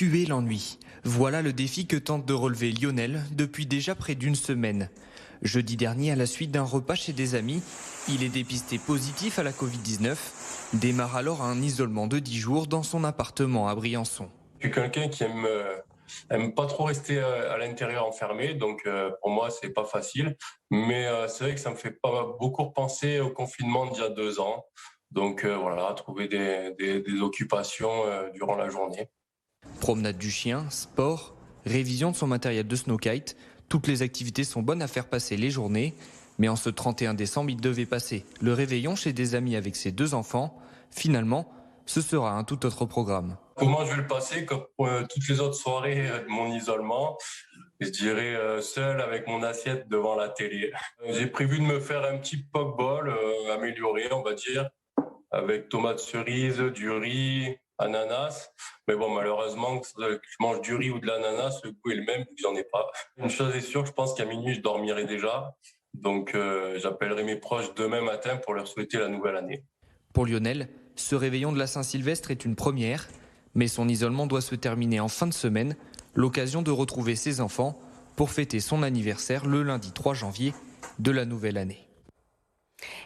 tuer l'ennui. Voilà le défi que tente de relever Lionel depuis déjà près d'une semaine. Jeudi dernier, à la suite d'un repas chez des amis, il est dépisté positif à la Covid-19. Démarre alors un isolement de 10 jours dans son appartement à Briançon. Je suis quelqu'un qui aime pas trop rester à l'intérieur enfermé, donc pour moi c'est pas facile. Mais c'est vrai que ça me fait pas beaucoup repenser au confinement d'il y a 2 ans. Donc voilà, trouver des occupations durant la journée. Promenade du chien, sport, révision de son matériel de snowkite, toutes les activités sont bonnes à faire passer les journées. Mais en ce 31 décembre, il devait passer le réveillon chez des amis avec ses 2 enfants. Finalement, ce sera un tout autre programme. Comment je vais le passer comme toutes les autres soirées de mon isolement? Je dirais seul avec mon assiette devant la télé. J'ai prévu de me faire un petit pokeball amélioré, on va dire, avec tomates cerises, du riz, ananas. Mais bon, malheureusement, que je mange du riz ou de l'ananas, le goût est le même, j'en ai pas. Une chose est sûre, je pense qu'à minuit, je dormirai déjà. Donc j'appellerai mes proches demain matin pour leur souhaiter la nouvelle année. Pour Lionel, ce réveillon de la Saint-Sylvestre est une première, mais son isolement doit se terminer en fin de semaine, l'occasion de retrouver ses enfants pour fêter son anniversaire le lundi 3 janvier de la nouvelle année.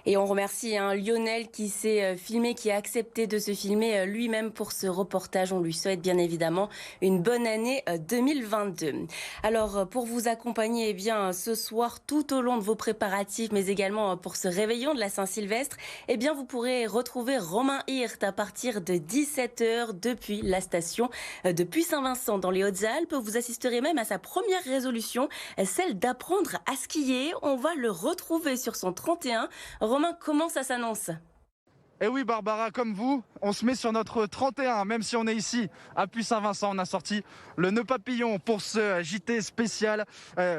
Et on remercie Lionel qui s'est filmé, qui a accepté de se filmer lui-même pour ce reportage. On lui souhaite bien évidemment une bonne année 2022. Alors pour vous accompagner ce soir tout au long de vos préparatifs, mais également pour ce réveillon de la Saint-Sylvestre, vous pourrez retrouver Romain Hirt à partir de 17h depuis la station de Puy-Saint-Vincent dans les Hautes-Alpes. Vous assisterez même à sa première résolution, celle d'apprendre à skier. On va le retrouver sur son 31. Romain, comment ça s'annonce ? Eh oui Barbara, comme vous, on se met sur notre 31, même si on est ici à Puy-Saint-Vincent. On a sorti le nœud papillon pour ce JT spécial,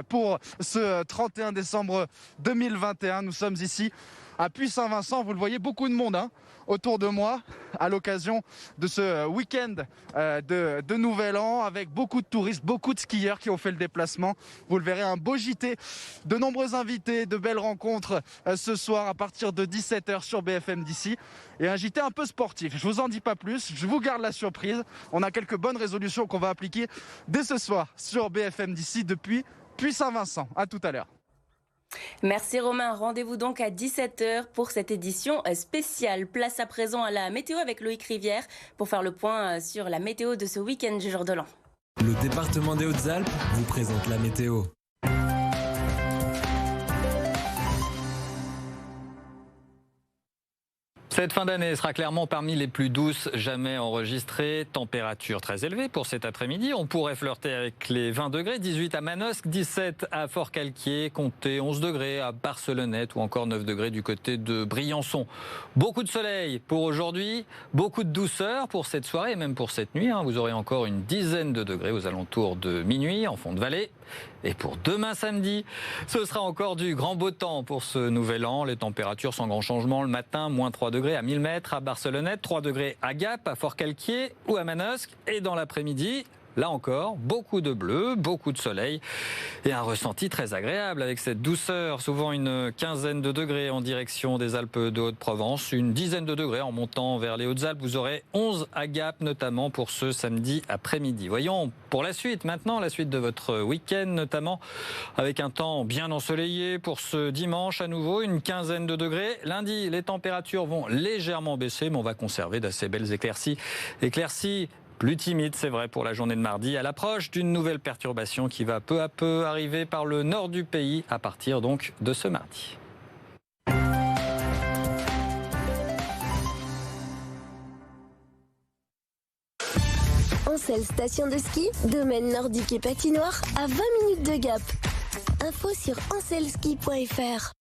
pour ce 31 décembre 2021. Nous sommes ici à Puy-Saint-Vincent, vous le voyez, beaucoup de monde autour de moi à l'occasion de ce week-end de Nouvel An, avec beaucoup de touristes, beaucoup de skieurs qui ont fait le déplacement. Vous le verrez, un beau JT, de nombreux invités, de belles rencontres ce soir à partir de 17h sur BFM d'ici, et un JT un peu sportif. Je vous en dis pas plus, je vous garde la surprise. On a quelques bonnes résolutions qu'on va appliquer dès ce soir sur BFM d'ici depuis Puy-Saint-Vincent. À tout à l'heure. Merci Romain, rendez-vous donc à 17h pour cette édition spéciale. Place à présent à la météo avec Loïc Rivière pour faire le point sur la météo de ce week-end du jour de l'an. Le département des Hautes-Alpes vous présente la météo. Cette fin d'année sera clairement parmi les plus douces jamais enregistrées. Température très élevée pour cet après-midi. On pourrait flirter avec les 20 degrés, 18 à Manosque, 17 à Fort-Calquier, comptez 11 degrés à Barcelonnette ou encore 9 degrés du côté de Briançon. Beaucoup de soleil pour aujourd'hui, beaucoup de douceur pour cette soirée et même pour cette nuit. Vous aurez encore une dizaine de degrés aux alentours de minuit en fond de vallée. Et pour demain samedi, ce sera encore du grand beau temps pour ce nouvel an. Les températures sans grand changement le matin, moins 3 degrés à 1000 mètres à Barcelonnette, 3 degrés à Gap, à Fort-Calquier ou à Manosque. Et dans l'après-midi, là encore, beaucoup de bleu, beaucoup de soleil et un ressenti très agréable avec cette douceur. Souvent une quinzaine de degrés en direction des Alpes de Haute-Provence, une dizaine de degrés en montant vers les Hautes-Alpes. Vous aurez 11 à Gap, notamment pour ce samedi après-midi. Voyons pour la suite, maintenant, la suite de votre week-end, notamment avec un temps bien ensoleillé pour ce dimanche à nouveau, une quinzaine de degrés. Lundi, les températures vont légèrement baisser, mais on va conserver d'assez belles éclaircies. Éclaircies plus timide, c'est vrai, pour la journée de mardi, à l'approche d'une nouvelle perturbation qui va peu à peu arriver par le nord du pays à partir donc de ce mardi. Ancel station de ski, domaine nordique et patinoire à 20 minutes de Gap. Info sur ancelski.fr.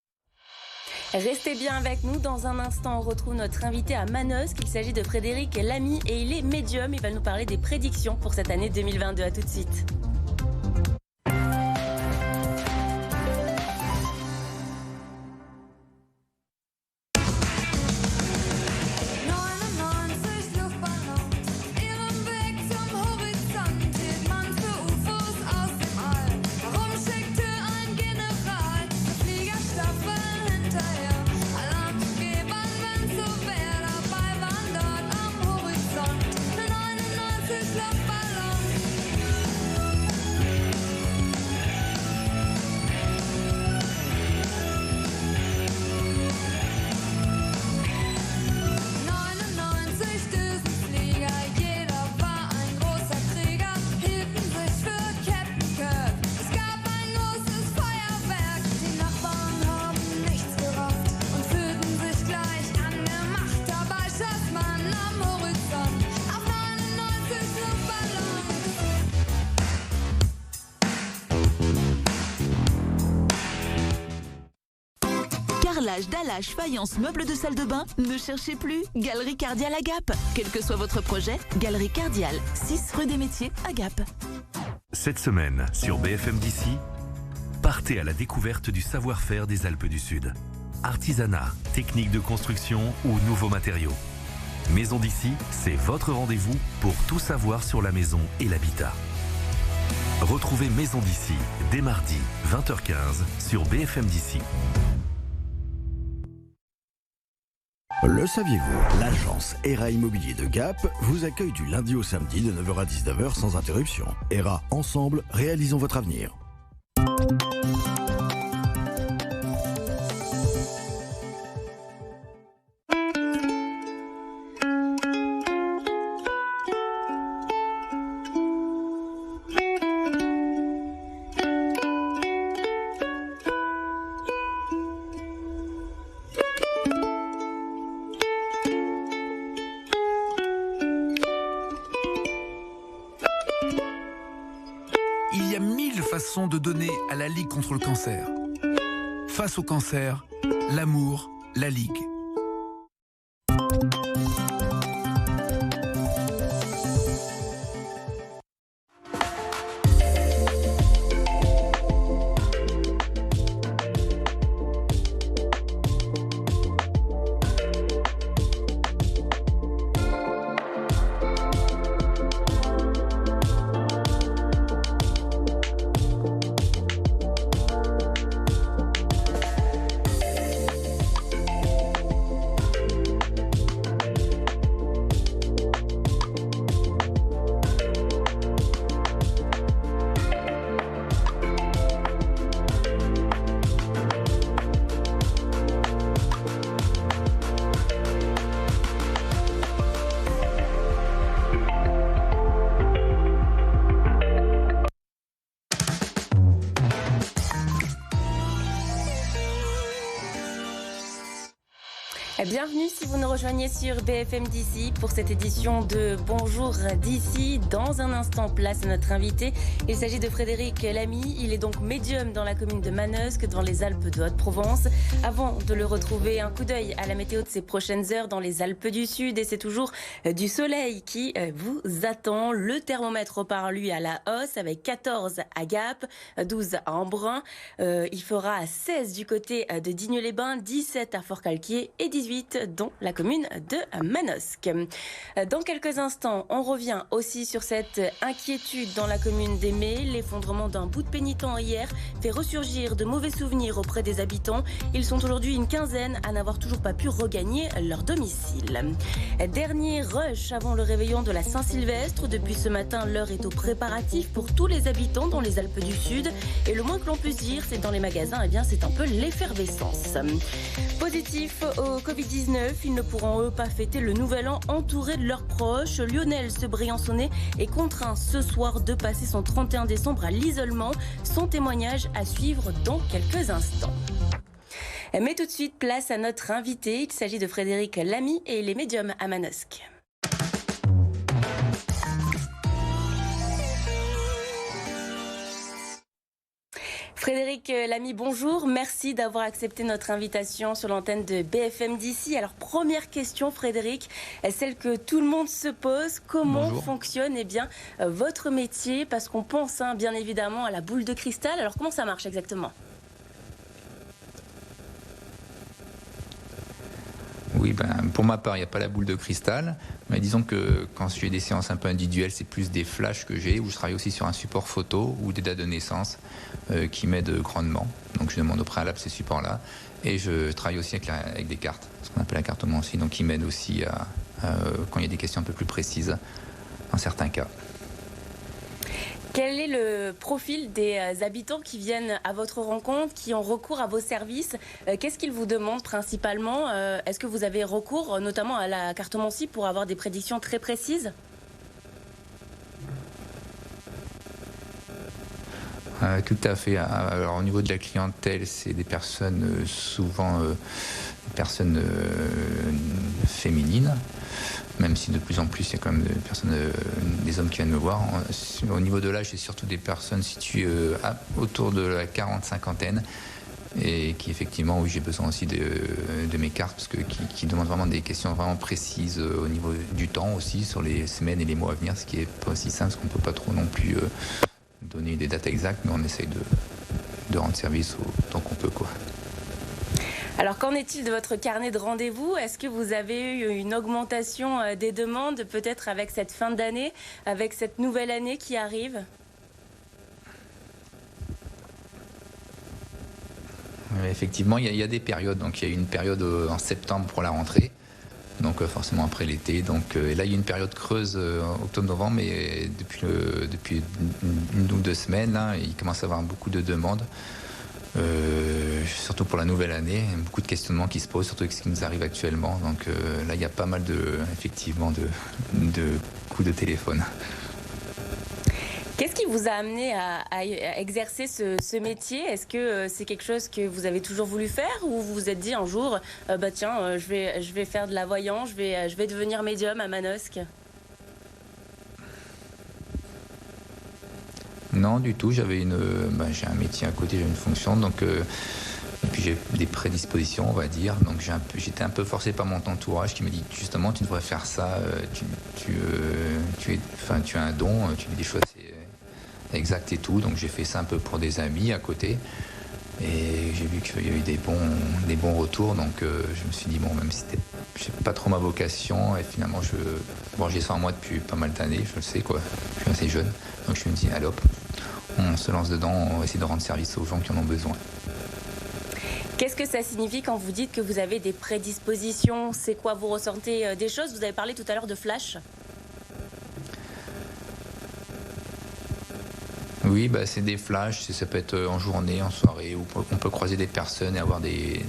Restez bien avec nous. Dans un instant, on retrouve notre invité à Manosque. Il s'agit de Frédéric Lamy et il est médium. Il va nous parler des prédictions pour cette année 2022. À tout de suite. carrelage, dallage, faïence, meubles de salle de bain? Ne cherchez plus, Galerie Cardial à Gap. Quel que soit votre projet, Galerie Cardial, 6 rue des Métiers à Gap. Cette semaine, sur BFM d'ici, partez à la découverte du savoir-faire des Alpes du Sud. Artisanat, techniques de construction ou nouveaux matériaux. Maison d'ici, c'est votre rendez-vous pour tout savoir sur la maison et l'habitat. Retrouvez Maison d'ici dès mardi, 20h15 sur BFM d'ici. Le saviez-vous? L'agence ERA Immobilier de Gap vous accueille du lundi au samedi de 9h à 19h sans interruption. ERA, ensemble, réalisons votre avenir. Il y a 1000 façons de donner à la Ligue contre le cancer. Face au cancer, l'amour, la Ligue. Bienvenue si vous nous rejoignez sur BFM d'ici pour cette édition de Bonjour d'ici. Dans un instant, place à notre invité. Il s'agit de Frédéric Lamy. Il est donc médium dans la commune de Manosque, dans les Alpes de Haute-Provence. Avant de le retrouver, un coup d'œil à la météo de ces prochaines heures dans les Alpes du Sud. Et c'est toujours du soleil qui vous attend. Le thermomètre repart lui à la hausse avec 14 à Gap, 12 à Embrun. Il fera 16 du côté de Digne-les-Bains, 17 à Forcalquier et 18 dans la commune de Manosque. Dans quelques instants, on revient aussi sur cette inquiétude dans la commune d'Aimé. L'effondrement d'un bout de pénitent hier fait ressurgir de mauvais souvenirs auprès des habitants. Ils sont aujourd'hui une quinzaine à n'avoir toujours pas pu regagner leur domicile. Dernier rush avant le réveillon de la Saint-Sylvestre. Depuis ce matin, l'heure est aux préparatifs pour tous les habitants dans les Alpes du Sud. Et le moins que l'on puisse dire, c'est dans les magasins, eh bien, c'est un peu l'effervescence. Positif au Covid-19, ils ne pourront eux pas fêter le nouvel an entourés de leurs proches. Lionel, ce Briançonnais, est contraint ce soir de passer son 31 décembre à l'isolement. Son témoignage à suivre dans quelques instants. Mais tout de suite, place à notre invité. Il s'agit de Frédéric Lamy et les médiums à Manosque. Frédéric Lamy, bonjour. Merci d'avoir accepté notre invitation sur l'antenne de BFM d'ici. Alors, première question, Frédéric, celle que tout le monde se pose. Comment fonctionne votre métier? Parce qu'on pense bien évidemment à la boule de cristal. Alors, comment ça marche exactement? Oui, pour ma part, il n'y a pas la boule de cristal. Mais disons que quand je fais des séances un peu individuelles, c'est plus des flashs que j'ai, où je travaille aussi sur un support photo ou des dates de naissance qui m'aident grandement. Donc je demande au préalable ces supports-là. Et je travaille aussi avec des cartes, ce qu'on appelle la cartomancie, donc qui m'aident aussi quand il y a des questions un peu plus précises, dans certains cas. Quel est le profil des habitants qui viennent à votre rencontre, qui ont recours à vos services? Qu'est-ce qu'ils vous demandent principalement? Est-ce que vous avez recours notamment à la cartomancie pour avoir des prédictions très précises? Tout à fait. Alors, au niveau de la clientèle, c'est des personnes souvent féminines, même si de plus en plus il y a quand même des hommes qui viennent me voir. Au niveau de l'âge, c'est surtout des personnes situées autour de la 40-50aine, et qui effectivement, oui, j'ai besoin aussi de mes cartes parce que qui demandent vraiment des questions vraiment précises au niveau du temps aussi sur les semaines et les mois à venir, ce qui est pas aussi simple parce qu'on peut pas trop non plus donner des dates exactes, mais on essaye de rendre service autant qu'on peut, quoi. Alors, qu'en est-il de votre carnet de rendez-vous? Est-ce que vous avez eu une augmentation des demandes, peut-être avec cette fin d'année, avec cette nouvelle année qui arrive? Effectivement, il y a des périodes. Donc, il y a eu une période en septembre pour la rentrée, donc forcément après l'été. Donc, et là, il y a une période creuse octobre-novembre, mais depuis une ou 2 semaines, là, il commence à y avoir beaucoup de demandes. Surtout pour la nouvelle année, beaucoup de questionnements qui se posent, surtout avec ce qui nous arrive actuellement. Donc là, il y a pas mal effectivement de coups de téléphone. Qu'est-ce qui vous a amené à exercer ce métier? Est-ce que c'est quelque chose que vous avez toujours voulu faire, ou vous vous êtes dit un jour, tiens, je vais faire de la voyance, je vais devenir médium à Manosque? Non, du tout. J'ai un métier à côté, j'ai une fonction, donc et puis j'ai des prédispositions, on va dire. Donc j'étais un peu forcé par mon entourage qui me dit justement, tu devrais faire ça. Tu as un don, tu dis des choses exactes et tout. Donc j'ai fait ça un peu pour des amis à côté, et j'ai vu qu'il y a eu des bons retours. Donc je me suis dit bon, même si c'est pas trop ma vocation, et finalement j'ai ça en moi depuis pas mal d'années, je le sais quoi. Je suis assez jeune, donc je me dis allez hop, on se lance dedans, on va essayer de rendre service aux gens qui en ont besoin. Qu'est-ce que ça signifie quand vous dites que vous avez des prédispositions? C'est quoi? Vous ressentez des choses? Vous avez parlé tout à l'heure de flash. Oui, c'est des flashs, ça peut être en journée, en soirée, où on peut croiser des personnes et avoir des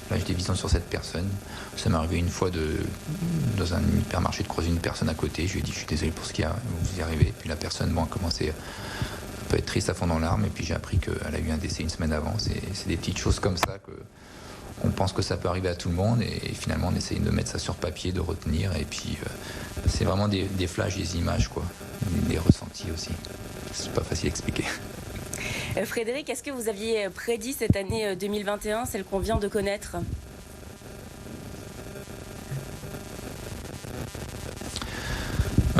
flashs, des visions sur cette personne. Ça m'est arrivé une fois dans un hypermarché de croiser une personne à côté. Je lui ai dit, je suis désolé pour ce qui vous y arrivez. Et puis la personne a commencé un peu à être triste à fond en larmes. Et puis j'ai appris qu'elle a eu un décès une semaine avant. C'est des petites choses comme ça qu'on pense que ça peut arriver à tout le monde. Et finalement, on essaye de mettre ça sur papier, de retenir. Et puis c'est vraiment des flashs, des images, quoi, des ressentis aussi. C'est pas facile à expliquer. Frédéric, est-ce que vous aviez prédit cette année 2021, celle qu'on vient de connaître?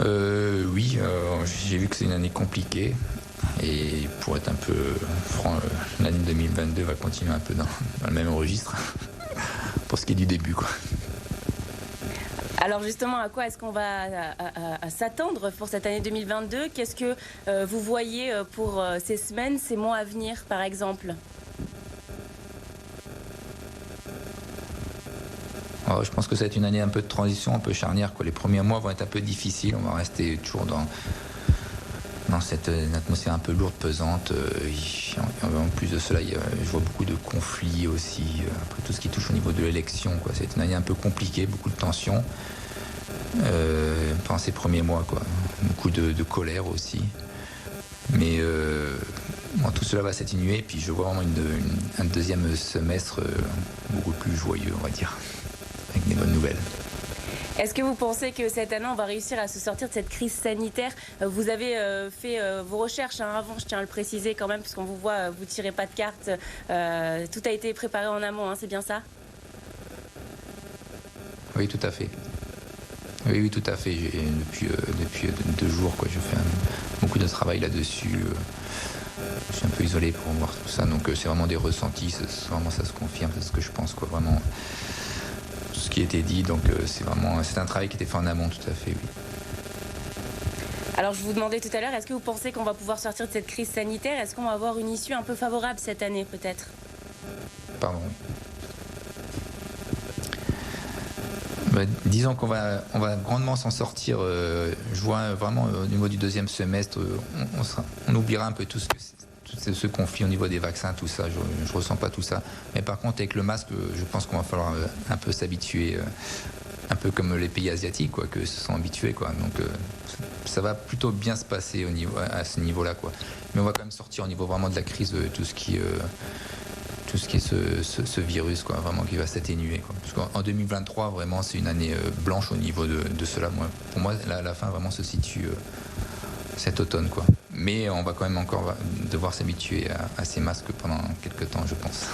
Oui, j'ai vu que c'est une année compliquée. Et pour être un peu franc, l'année 2022 va continuer un peu dans le même registre. Pour ce qui est du début, quoi. Alors justement, à quoi est-ce qu'on va à s'attendre pour cette année 2022? Qu'est-ce que vous voyez pour ces semaines, ces mois à venir, par exemple? Alors, je pense que ça va être une année un peu de transition, un peu charnière, quoi. Les premiers mois vont être un peu difficiles. On va rester toujours dans cette atmosphère un peu lourde, pesante. En plus de cela, je vois beaucoup de conflits aussi. Après tout ce qui touche au niveau de l'élection, quoi. C'est une année un peu compliquée, beaucoup de tensions pendant ces premiers mois, quoi. Beaucoup de colère aussi. Mais tout cela va s'atténuer. Et puis je vois vraiment un deuxième semestre beaucoup plus joyeux, on va dire, avec des bonnes nouvelles. Est-ce que vous pensez que cette année, on va réussir à se sortir de cette crise sanitaire? Vous avez fait vos recherches avant, je tiens à le préciser quand même, parce qu'on vous voit, vous ne tirez pas de cartes. Tout a été préparé en amont, c'est bien ça? Oui, tout à fait. Oui, tout à fait. Depuis 2 jours, quoi, je fais beaucoup de travail là-dessus. Je suis un peu isolé pour voir tout ça, donc c'est vraiment des ressentis. Vraiment, ça se confirme, c'est ce que je pense, quoi, vraiment. Ce qui était dit, donc c'est un travail qui était fait en amont, tout à fait, oui. Alors je vous demandais tout à l'heure, est-ce que vous pensez qu'on va pouvoir sortir de cette crise sanitaire? Est-ce qu'on va avoir une issue un peu favorable cette année, peut-être? Pardon. Disons qu'on va grandement s'en sortir. Je vois vraiment au niveau du deuxième semestre, on oubliera un peu tout ce conflit au niveau des vaccins, tout ça. Je ressens pas tout ça. Mais par contre, avec le masque, je pense qu'on va falloir un peu s'habituer, un peu comme les pays asiatiques, quoi, que se sont habitués, quoi. Donc ça va plutôt bien se passer à ce niveau-là, quoi. Mais on va quand même sortir au niveau vraiment de la crise, tout ce qui est ce virus, quoi, vraiment qui va s'atténuer, quoi. Parce qu'en 2023, vraiment, c'est une année blanche au niveau de cela. Pour moi, la fin vraiment se situe cet automne, quoi. Mais on va quand même encore devoir s'habituer à ces masques pendant quelques temps, je pense.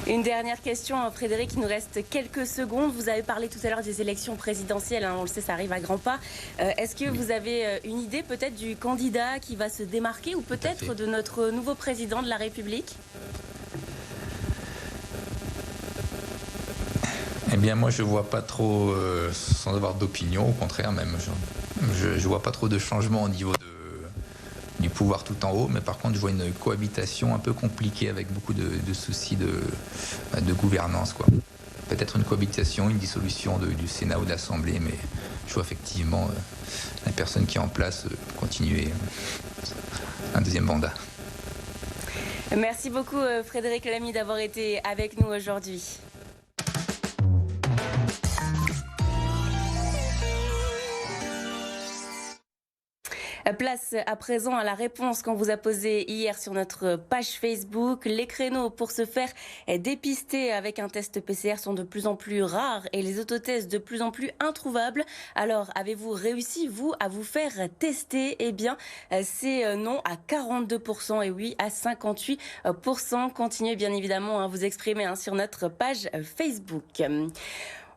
Une dernière question, Frédéric, il nous reste quelques secondes. Vous avez parlé tout à l'heure des élections présidentielles, on le sait, ça arrive à grands pas. Est-ce que vous avez une idée peut-être du candidat qui va se démarquer ou peut-être de notre nouveau président de la République ? Eh bien, moi, je ne vois pas trop, sans avoir d'opinion, au contraire même, je ne vois pas trop de changement au niveau du pouvoir tout en haut, mais par contre, je vois une cohabitation un peu compliquée avec beaucoup de soucis de gouvernance, quoi. Peut-être une cohabitation, une dissolution du Sénat ou de l'Assemblée, mais je vois effectivement la personne qui est en place continuer un deuxième mandat. Merci beaucoup, Frédéric Lamy, d'avoir été avec nous aujourd'hui. Place à présent à la réponse qu'on vous a posée hier sur notre page Facebook. Les créneaux pour se faire dépister avec un test PCR sont de plus en plus rares et les autotests de plus en plus introuvables. Alors, avez-vous réussi, vous, à vous faire tester ? Eh bien, c'est non à 42% et oui à 58%. Continuez bien évidemment à vous exprimer sur notre page Facebook.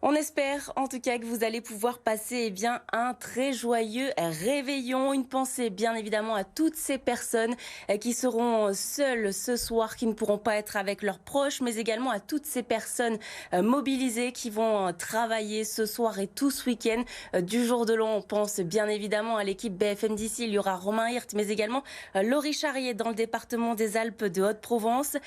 On espère en tout cas que vous allez pouvoir passer un très joyeux réveillon. Une pensée bien évidemment à toutes ces personnes qui seront seules ce soir, qui ne pourront pas être avec leurs proches, mais également à toutes ces personnes mobilisées qui vont travailler ce soir et tout ce week-end. Du jour de l'an, on pense bien évidemment à l'équipe BFM d'ici. Il y aura Romain Hirt, mais également Laurie Charrier dans le département des Alpes de Haute-Provence.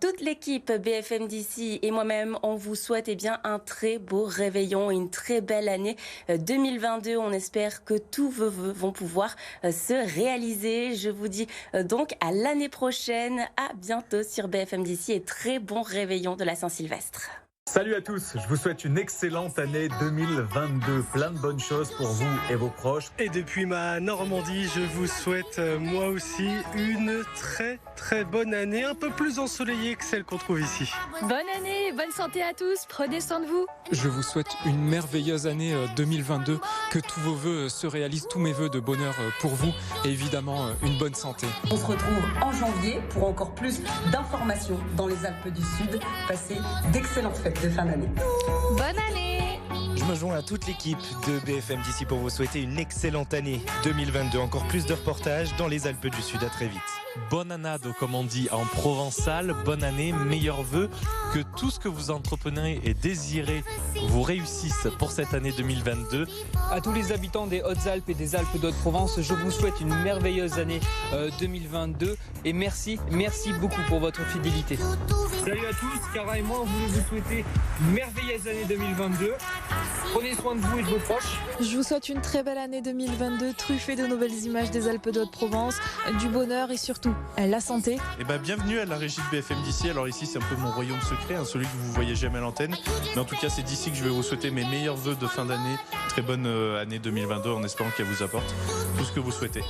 Toute l'équipe BFM d'ici et moi-même, on vous souhaite un très beau réveillon et une très belle année 2022. On espère que tous vos vœux vont pouvoir se réaliser. Je vous dis donc à l'année prochaine. À bientôt sur BFM d'ici et très bon réveillon de la Saint-Sylvestre. Salut à tous, je vous souhaite une excellente année 2022, plein de bonnes choses pour vous et vos proches. Et depuis ma Normandie, je vous souhaite moi aussi une très bonne année, un peu plus ensoleillée que celle qu'on trouve ici. Bonne année, bonne santé à tous, prenez soin de vous. Je vous souhaite une merveilleuse année 2022, que tous vos vœux se réalisent, tous mes vœux de bonheur pour vous et évidemment une bonne santé. On se retrouve en janvier pour encore plus d'informations dans les Alpes du Sud. Passez d'excellentes fêtes de fin d'année. Bonne année! Je me joins à toute l'équipe de BFM d'ici pour vous souhaiter une excellente année 2022. Encore plus de reportages dans les Alpes du Sud. À très vite. Bonne annado, comme on dit en provençal. Bonne année, meilleurs vœux. Que tout ce que vous entreprenez et désirez vous réussisse pour cette année 2022. À tous les habitants des Hautes-Alpes et des Alpes d'Haute-Provence, je vous souhaite une merveilleuse année 2022 et merci beaucoup pour votre fidélité. Salut à tous, Cara et moi on voulait vous souhaiter une merveilleuse année 2022. Prenez soin de vous et de vos proches. Je vous souhaite une très belle année 2022, truffée de nouvelles images des Alpes de Haute-Provence, du bonheur et surtout la santé. Bienvenue à la régie de BFM d'ici. Alors ici c'est un peu mon royaume secret, celui que vous voyez jamais à l'antenne. Mais en tout cas c'est d'ici que je vais vous souhaiter mes meilleurs vœux de fin d'année. Très bonne année 2022 en espérant qu'elle vous apporte tout ce que vous souhaitez.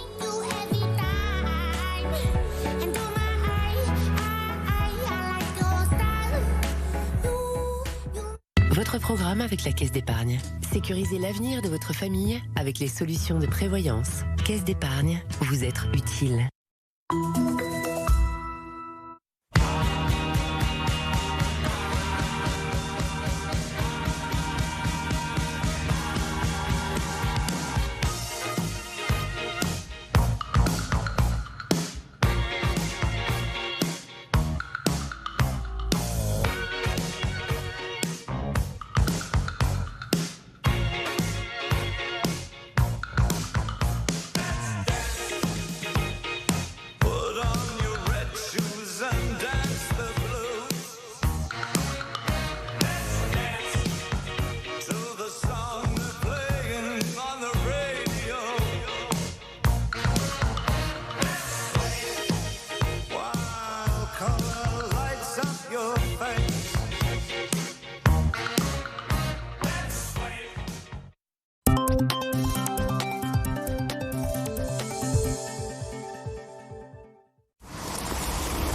Votre programme avec la Caisse d'épargne. Sécurisez l'avenir de votre famille avec les solutions de prévoyance. Caisse d'épargne, vous être utile.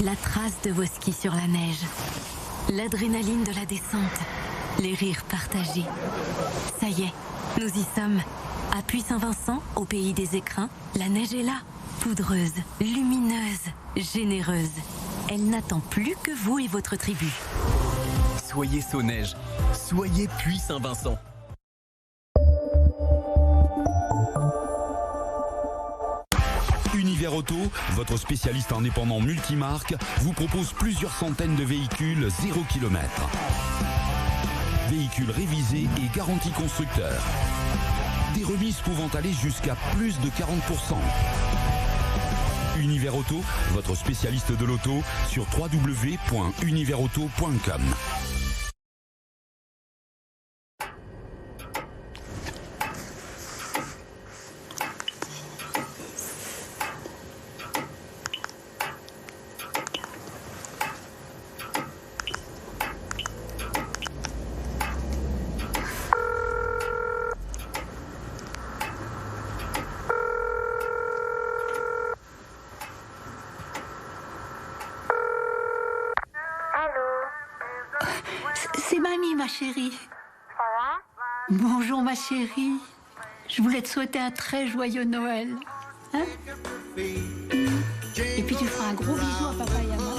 La trace de vos skis sur la neige, l'adrénaline de la descente, les rires partagés. Ça y est, nous y sommes. À Puy-Saint-Vincent, au pays des écrins, la neige est là, poudreuse, lumineuse, généreuse. Elle n'attend plus que vous et votre tribu. soyez Sauneige, soyez Puy Saint-Vincent. Univers Auto, votre spécialiste indépendant multimarque, vous propose plusieurs centaines de véhicules 0 km. Véhicules révisés et garantie constructeur. Des remises pouvant aller jusqu'à plus de 40%. Univers Auto, votre spécialiste de l'auto, sur www.universauto.com. C'est mamie, ma chérie. Bonjour, ma chérie. Je voulais te souhaiter un très joyeux Noël. Hein? Et puis tu feras un gros bisou à papa et à maman.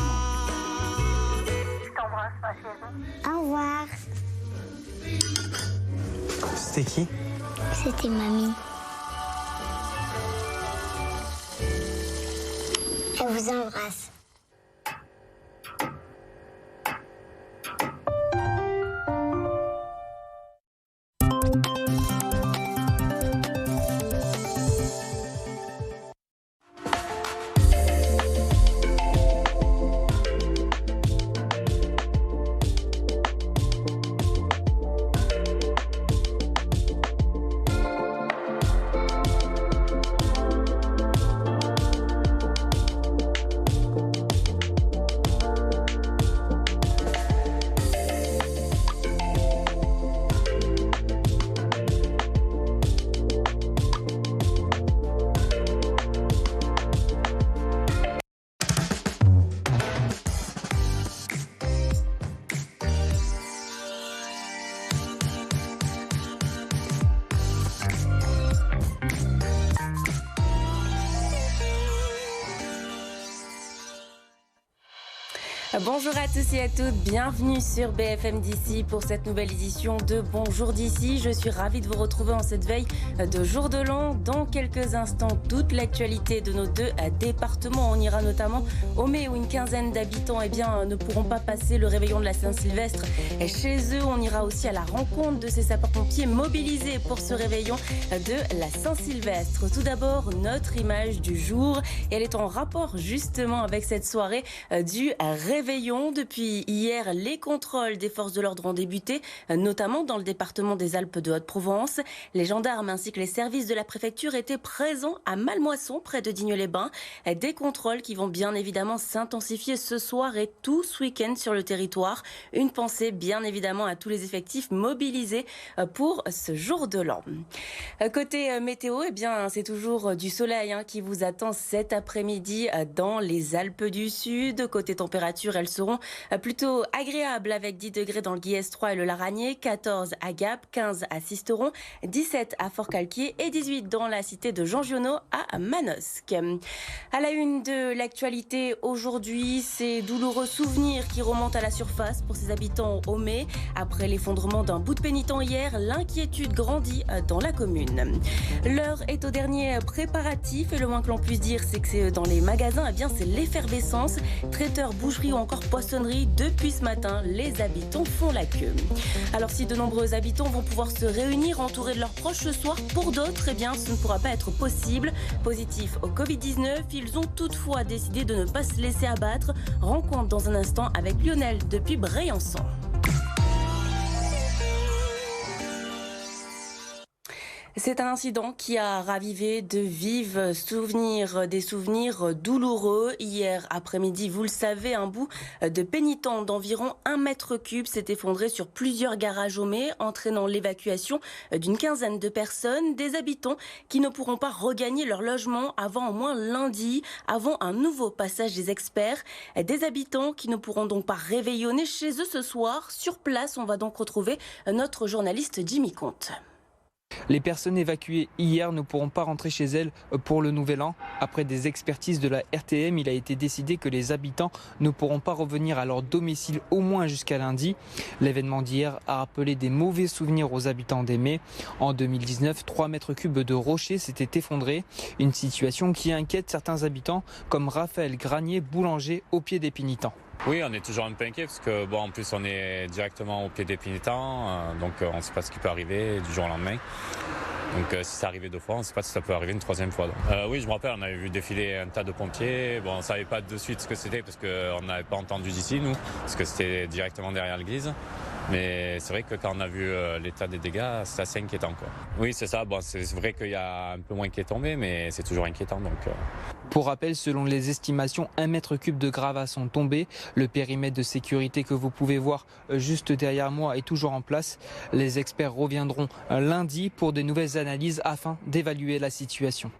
Je t'embrasse, ma chérie. Au revoir. C'était qui? C'était mamie. Elle vous embrasse. Bonjour à tous et à toutes, bienvenue sur BFM d'ici pour cette nouvelle édition de Bonjour d'ici. Je suis ravie de vous retrouver en cette veille de jour de l'an. Dans quelques instants, toute l'actualité de nos deux départements. On ira notamment au Mai où une quinzaine d'habitants ne pourront pas passer le réveillon de la Saint-Sylvestre chez eux. On ira aussi à la rencontre de ces sapeurs-pompiers mobilisés pour ce réveillon de la Saint-Sylvestre. Tout d'abord, notre image du jour. Et elle est en rapport justement avec cette soirée du réveillon. Depuis hier, les contrôles des forces de l'ordre ont débuté, notamment dans le département des Alpes de Haute-Provence. Les gendarmes ainsi que les services de la préfecture étaient présents à Malmoisson, près de Digne-les-Bains. Des contrôles qui vont bien évidemment s'intensifier ce soir et tout ce week-end sur le territoire. Une pensée bien évidemment à tous les effectifs mobilisés pour ce jour de l'an. Côté météo, c'est toujours du soleil qui vous attend cet après-midi dans les Alpes du Sud. Côté température, elles seront plutôt agréables avec 10 degrés dans le Guillestre 3 et le Laragné, 14 à Gap, 15 à Sisteron, 17 à Fort-Calquier et 18 dans la cité de Jean Giono à Manosque. À la une de l'actualité aujourd'hui, ces douloureux souvenirs qui remontent à la surface pour ces habitants au Mai. Après l'effondrement d'un bout de pénitent hier, l'inquiétude grandit dans la commune. L'heure est au dernier préparatif et le moins que l'on puisse dire, c'est que dans les magasins, c'est l'effervescence. Traiteurs, boucheries ou encore poissonnerie, depuis ce matin, les habitants font la queue. Alors si de nombreux habitants vont pouvoir se réunir entourés de leurs proches ce soir, pour d'autres, ce ne pourra pas être possible. Positifs au Covid-19, ils ont toutefois décidé de ne pas se laisser abattre. Rencontre dans un instant avec Lionel depuis Briançon. C'est un incident qui a ravivé de vifs souvenirs, des souvenirs douloureux. Hier après-midi, vous le savez, un bout de pénitent d'environ 1 mètre cube s'est effondré sur plusieurs garages au Mai, entraînant l'évacuation d'une quinzaine de personnes, des habitants qui ne pourront pas regagner leur logement avant au moins lundi, avant un nouveau passage des experts. Des habitants qui ne pourront donc pas réveillonner chez eux ce soir. Sur place, on va donc retrouver notre journaliste Jimmy Comte. Les personnes évacuées hier ne pourront pas rentrer chez elles pour le nouvel an. Après des expertises de la RTM, il a été décidé que les habitants ne pourront pas revenir à leur domicile au moins jusqu'à lundi. L'événement d'hier a rappelé des mauvais souvenirs aux habitants d'Aimé. En 2019, 3 mètres cubes de rochers s'étaient effondrés. Une situation qui inquiète certains habitants comme Raphaël Granier, boulanger au pied des Pénitents. Oui, on est toujours un peu inquiet parce que en plus on est directement au pied des Pénitents, donc on ne sait pas ce qui peut arriver du jour au lendemain. Donc si ça arrivait 2 fois, on ne sait pas si ça peut arriver une 3e fois. Oui, je me rappelle, on avait vu défiler un tas de pompiers. On ne savait pas de suite ce que c'était parce qu'on n'avait pas entendu d'ici, nous, parce que c'était directement derrière l'église. Mais c'est vrai que quand on a vu l'état des dégâts, c'est assez inquiétant, quoi. Oui, c'est ça. C'est vrai qu'il y a un peu moins qui est tombé, mais c'est toujours inquiétant. Pour rappel, selon les estimations, 1 mètre cube de gravats sont tombés. Le périmètre de sécurité que vous pouvez voir juste derrière moi est toujours en place. Les experts reviendront lundi pour de nouvelles analyses afin d'évaluer la situation.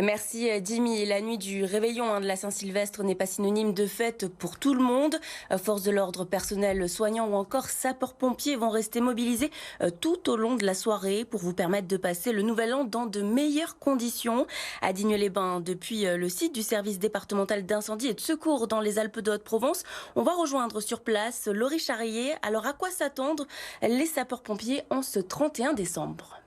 Merci Dimi. La nuit du réveillon de la Saint-Sylvestre n'est pas synonyme de fête pour tout le monde. Forces de l'ordre, personnel soignant ou encore sapeurs-pompiers vont rester mobilisés tout au long de la soirée pour vous permettre de passer le nouvel an dans de meilleures conditions. À Digne-les-Bains, depuis le site du service départemental d'incendie et de secours dans les Alpes de Haute-Provence, on va rejoindre sur place Laurie Charrier. Alors à quoi s'attendre les sapeurs-pompiers en ce 31 décembre ?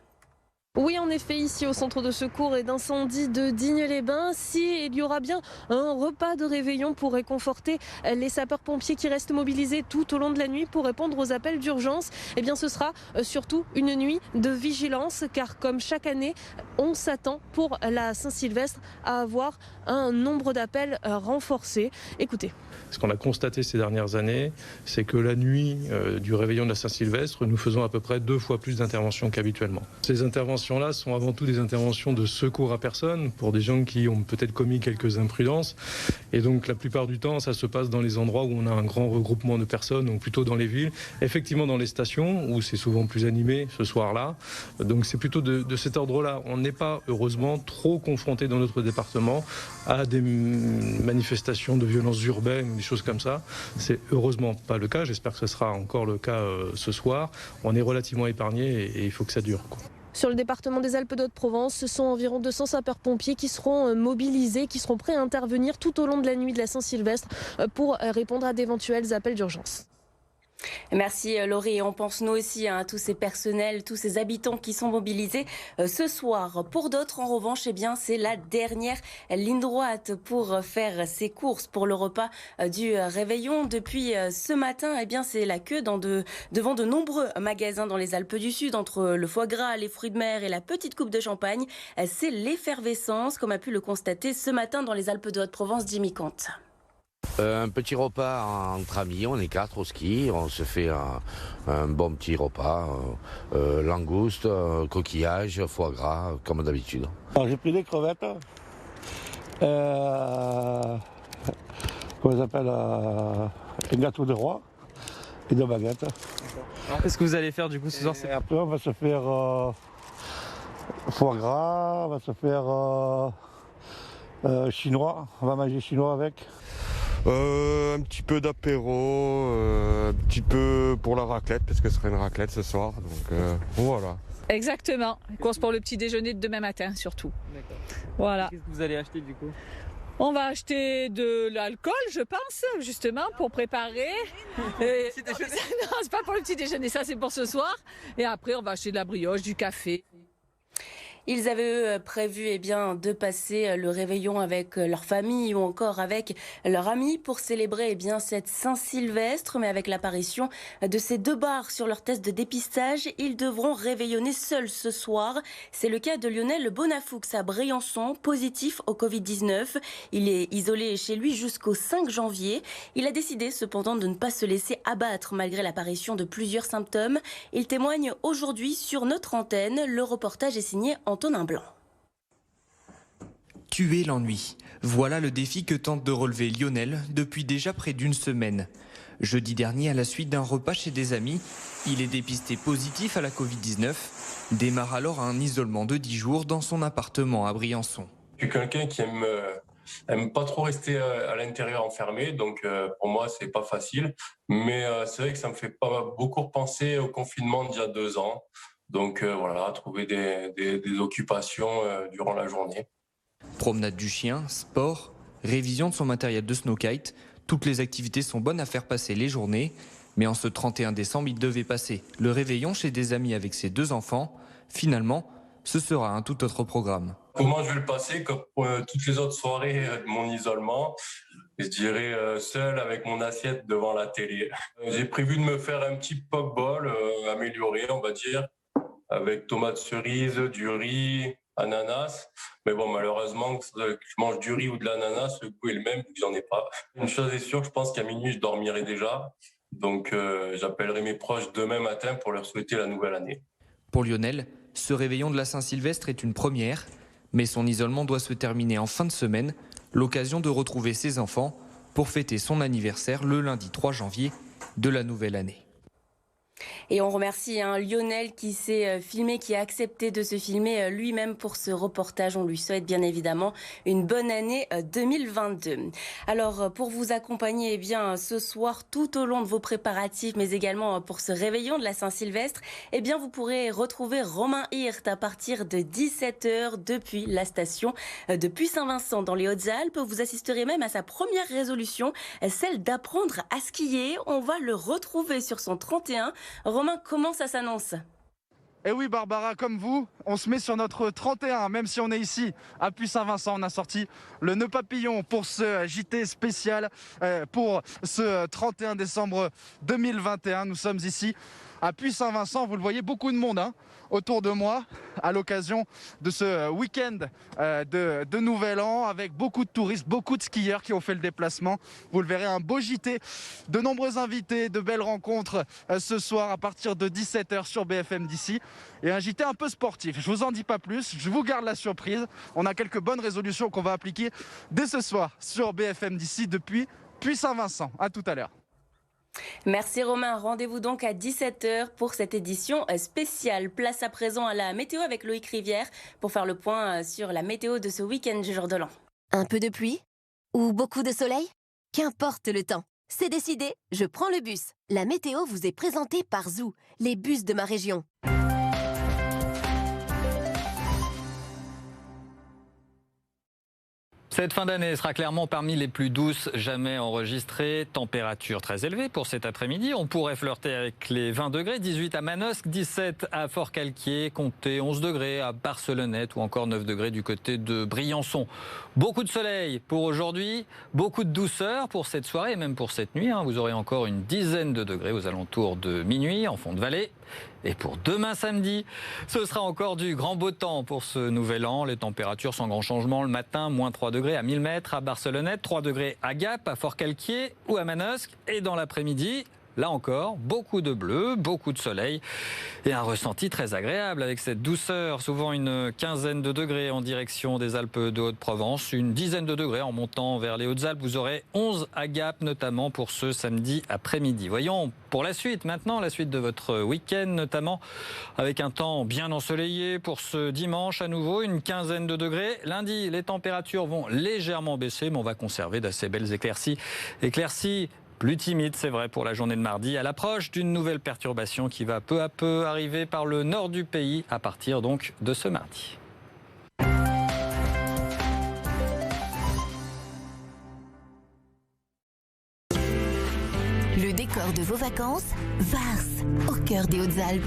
Oui, en effet, ici au centre de secours et d'incendie de Digne-les-Bains, il y aura bien un repas de réveillon pour réconforter les sapeurs-pompiers qui restent mobilisés tout au long de la nuit pour répondre aux appels d'urgence. Eh bien, ce sera surtout une nuit de vigilance, car comme chaque année, on s'attend pour la Saint-Sylvestre à avoir un nombre d'appels renforcé. Écoutez. Ce qu'on a constaté ces dernières années, c'est que la nuit du réveillon de la Saint-Sylvestre, nous faisons à peu près 2 fois plus d'interventions qu'habituellement. Ces interventions-là sont avant tout des interventions de secours à personne pour des gens qui ont peut-être commis quelques imprudences. Et donc la plupart du temps, ça se passe dans les endroits où on a un grand regroupement de personnes, ou plutôt dans les villes. Effectivement dans les stations, où c'est souvent plus animé ce soir-là. Donc c'est plutôt de cet ordre-là. On n'est pas, heureusement, trop confronté dans notre département à des manifestations de violences urbaines, des choses comme ça. C'est heureusement pas le cas. J'espère que ce sera encore le cas ce soir. On est relativement épargné et il faut que ça dure, quoi. Sur le département des Alpes de Haute-Provence, ce sont environ 200 sapeurs-pompiers qui seront mobilisés, qui seront prêts à intervenir tout au long de la nuit de la Saint-Sylvestre pour répondre à d'éventuels appels d'urgence. Merci Laurie. On pense nous aussi à tous ces personnels, tous ces habitants qui sont mobilisés ce soir. Pour d'autres, en revanche, c'est la dernière ligne droite pour faire ses courses pour le repas du réveillon. Depuis ce matin, c'est la queue devant de nombreux magasins dans les Alpes du Sud, entre le foie gras, les fruits de mer et la petite coupe de champagne. C'est l'effervescence, comme a pu le constater ce matin dans les Alpes de Haute-Provence, Jimmy Comte. Un petit repas entre amis, on est 4 au ski, on se fait un bon petit repas, langoustes, coquillages, foie gras, comme d'habitude. J'ai pris des crevettes, comment ça s'appelle, un gâteau de roi et 2 baguettes. Qu'est-ce que vous allez faire du coup ce soir? Après on va se faire foie gras, on va se faire chinois, on va manger chinois avec. Un petit peu d'apéro, un petit peu pour la raclette, parce que ce sera une raclette ce soir, donc voilà. Exactement, course pour le petit déjeuner de demain matin surtout. Voilà. Qu'est-ce que vous allez acheter du coup? On va acheter de l'alcool, je pense, justement, pour préparer. Non, c'est pas pour le petit déjeuner, ça c'est pour ce soir. Et après, on va acheter de la brioche, du café. Ils avaient prévu de passer le réveillon avec leur famille ou encore avec leurs amis pour célébrer cette Saint-Sylvestre. Mais avec l'apparition de ces 2 bars sur leur test de dépistage, ils devront réveillonner seuls ce soir. C'est le cas de Lionel Bonafoux à Briançon, positif au Covid-19. Il est isolé chez lui jusqu'au 5 janvier. Il a décidé cependant de ne pas se laisser abattre malgré l'apparition de plusieurs symptômes. Il témoigne aujourd'hui sur notre antenne. Le reportage est signé Antonin Blanc. Tuer l'ennui. Voilà le défi que tente de relever Lionel depuis déjà près d'une semaine. Jeudi dernier, à la suite d'un repas chez des amis, il est dépisté positif à la Covid-19. Démarre alors un isolement de 10 jours dans son appartement à Briançon. Je suis quelqu'un qui aime pas trop rester à l'intérieur enfermé, donc pour moi c'est pas facile. Mais c'est vrai que ça me fait pas beaucoup repenser au confinement d'il y a 2 ans. Donc voilà, trouver des occupations durant la journée. Promenade du chien, sport, révision de son matériel de snowkite, toutes les activités sont bonnes à faire passer les journées. Mais en ce 31 décembre, il devait passer le réveillon chez des amis avec ses 2 enfants. Finalement, ce sera un tout autre programme. Comment je vais le passer comme toutes les autres soirées de mon isolement? Je dirais seul avec mon assiette devant la télé. J'ai prévu de me faire un petit pokeball amélioré, on va dire, avec tomates cerises, du riz, ananas. Mais bon, malheureusement, que je mange du riz ou de l'ananas, le goût est le même, vu que j'en ai pas. Une chose est sûre, je pense qu'à minuit, je dormirai déjà. Donc j'appellerai mes proches demain matin pour leur souhaiter la nouvelle année. Pour Lionel, ce réveillon de la Saint-Sylvestre est une première, mais son isolement doit se terminer en fin de semaine, l'occasion de retrouver ses enfants pour fêter son anniversaire le lundi 3 janvier de la nouvelle année. Et on remercie Lionel qui s'est filmé, qui a accepté de se filmer lui-même pour ce reportage. On lui souhaite bien évidemment une bonne année 2022. Alors pour vous accompagner ce soir tout au long de vos préparatifs, mais également pour ce réveillon de la Saint-Sylvestre, vous pourrez retrouver Romain Hirt à partir de 17h depuis la station de Puy-Saint-Vincent dans les Hautes-Alpes. Vous assisterez même à sa première résolution, celle d'apprendre à skier. On va le retrouver sur son 31. Romain, comment ça s'annonce ? Eh oui Barbara, comme vous, on se met sur notre 31, même si on est ici à Puy-Saint-Vincent. On a sorti le nœud papillon pour ce JT spécial, pour ce 31 décembre 2021. Nous sommes ici à Puy-Saint-Vincent, vous le voyez, beaucoup de monde autour de moi à l'occasion de ce week-end de Nouvel An, avec beaucoup de touristes, beaucoup de skieurs qui ont fait le déplacement. Vous le verrez, un beau JT, de nombreux invités, de belles rencontres ce soir à partir de 17h sur BFM d'ici, et un JT un peu sportif. Je vous en dis pas plus, je vous garde la surprise. On a quelques bonnes résolutions qu'on va appliquer dès ce soir sur BFM d'ici depuis Puy-Saint-Vincent. À tout à l'heure. Merci Romain, rendez-vous donc à 17h pour cette édition spéciale. Place à présent à la météo avec Loïc Rivière pour faire le point sur la météo de ce week-end du jour de l'an. Un peu de pluie ou beaucoup de soleil? Qu'importe le temps. C'est décidé, je prends le bus. La météo vous est présentée par Zoo, les bus de ma région. Cette fin d'année sera clairement parmi les plus douces jamais enregistrées. Température très élevée pour cet après-midi. On pourrait flirter avec les 20 degrés, 18 à Manosque, 17 à Fort-Calquier, comptez 11 degrés à Barcelonnette ou encore 9 degrés du côté de Briançon. Beaucoup de soleil pour aujourd'hui, beaucoup de douceur pour cette soirée et même pour cette nuit. Vous aurez encore une dizaine de degrés aux alentours de minuit en fond de vallée. Et pour demain samedi, ce sera encore du grand beau temps pour ce nouvel an. Les températures sans grand changement le matin, moins 3 degrés à 1000 mètres à Barcelonnette, 3 degrés à Gap, à Fort-Calquier ou à Manosque. Et dans l'après-midi, là encore, beaucoup de bleu, beaucoup de soleil et un ressenti très agréable avec cette douceur. Souvent une quinzaine de degrés en direction des Alpes de Haute-Provence, une dizaine de degrés en montant vers les Hautes-Alpes. Vous aurez 11 à Gap, notamment pour ce samedi après-midi. Voyons pour la suite, maintenant, la suite de votre week-end, notamment avec un temps bien ensoleillé pour ce dimanche à nouveau, une quinzaine de degrés. Lundi, les températures vont légèrement baisser, mais on va conserver d'assez belles éclaircies. Éclaircies plus timide, c'est vrai, pour la journée de mardi, à l'approche d'une nouvelle perturbation qui va peu à peu arriver par le nord du pays à partir donc de ce mardi. Le décor de vos vacances, Vars, au cœur des Hautes-Alpes.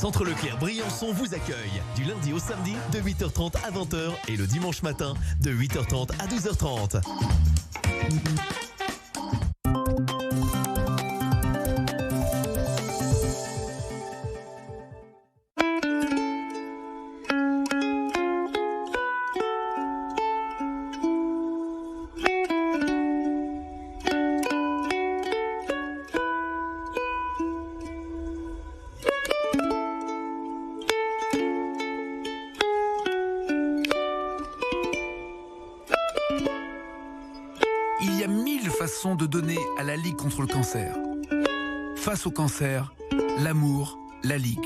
Centre Leclerc Briançon vous accueille du lundi au samedi de 8h30 à 20h et le dimanche matin de 8h30 à 12h30. Il y a 1000 façons de donner à la Ligue contre le cancer. Face au cancer, l'amour, la Ligue. «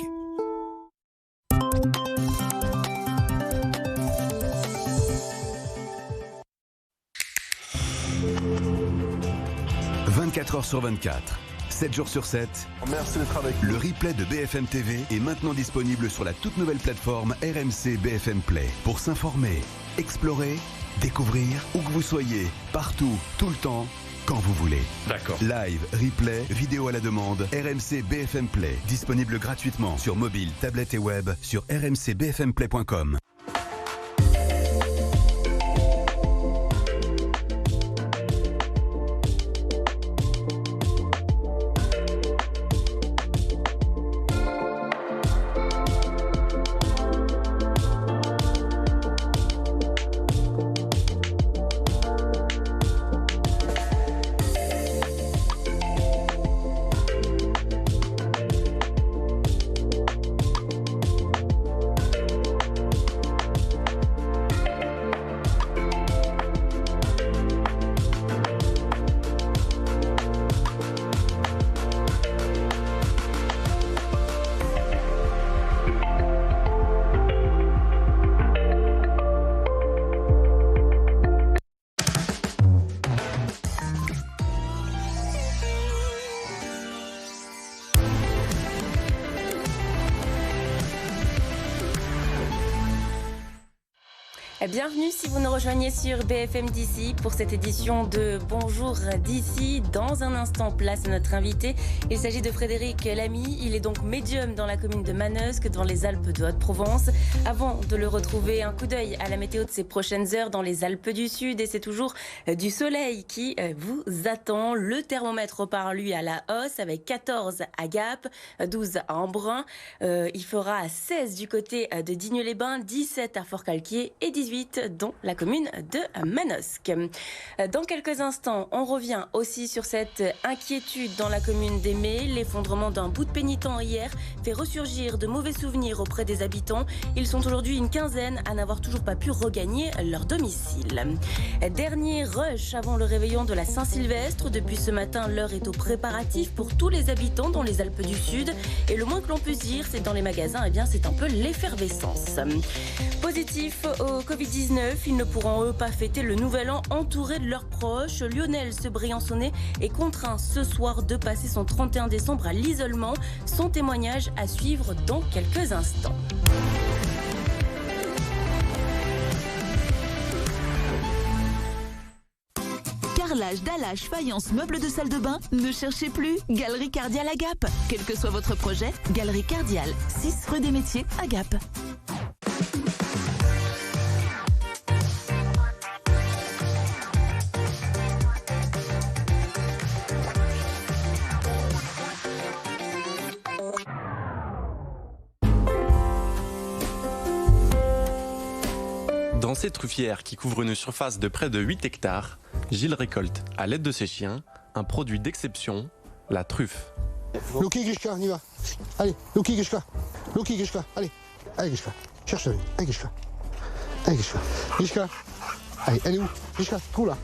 24 h sur 24, 7 jours sur 7. Merci d'être avec nous. Le replay de BFM TV est maintenant disponible sur la toute nouvelle plateforme RMC BFM Play. Pour s'informer, explorer, découvrir, où que vous soyez, partout, tout le temps, quand vous voulez. D'accord. Live, replay, vidéo à la demande, RMC BFM Play. Disponible gratuitement sur mobile, tablette et web sur rmcbfmplay.com. Bienvenue si vous nous rejoignez sur BFM d'ici pour cette édition de Bonjour d'ici. Dans un instant, place à notre invité. Il s'agit de Frédéric Lamy. Il est donc médium dans la commune de Manosque, dans les Alpes de Haute-Provence. Avant de le retrouver, un coup d'œil à la météo de ces prochaines heures dans les Alpes du Sud. Et c'est toujours du soleil qui vous attend. Le thermomètre repart, lui, à la hausse avec 14 à Gap, 12 à Embrun. Il fera 16 du côté de Digne-les-Bains, 17 à Forcalquier et 18 dans la commune de Manosque. Dans quelques instants, on revient aussi sur cette inquiétude dans la commune d'Aimé. L'effondrement d'un bout de pénitent hier fait ressurgir de mauvais souvenirs auprès des habitants. Ils sont aujourd'hui une quinzaine à n'avoir toujours pas pu regagner leur domicile. Dernier rush avant le réveillon de la Saint-Sylvestre. Depuis ce matin, l'heure est aux préparatifs pour tous les habitants dans les Alpes du Sud. Et le moins que l'on puisse dire, c'est dans les magasins, eh bien, c'est un peu l'effervescence. Positif au Covid-19, ils ne pourront eux pas fêter le nouvel an entourés de leurs proches. Lionel, ce Briançonnais, est contraint ce soir de passer son 31 décembre à l'isolement. Son témoignage à suivre dans quelques instants. Carrelage, dallage, faïence, meubles de salle de bain, ne cherchez plus. Galerie Cardial à Gap. Quel que soit votre projet, Galerie Cardial, 6 rue des Métiers à Gap. Dans ces truffières qui couvrent une surface de près de 8 hectares, Gilles récolte, à l'aide de ses chiens, un produit d'exception, la truffe. Loki Gishka, on y va. Allez, Loki Gishka. Loki Gishka, allez. Allez Gishka, cherche-le. Allez Gishka. Allez Gishka. Gishka. Allez, elle est où Gishka, trouve là.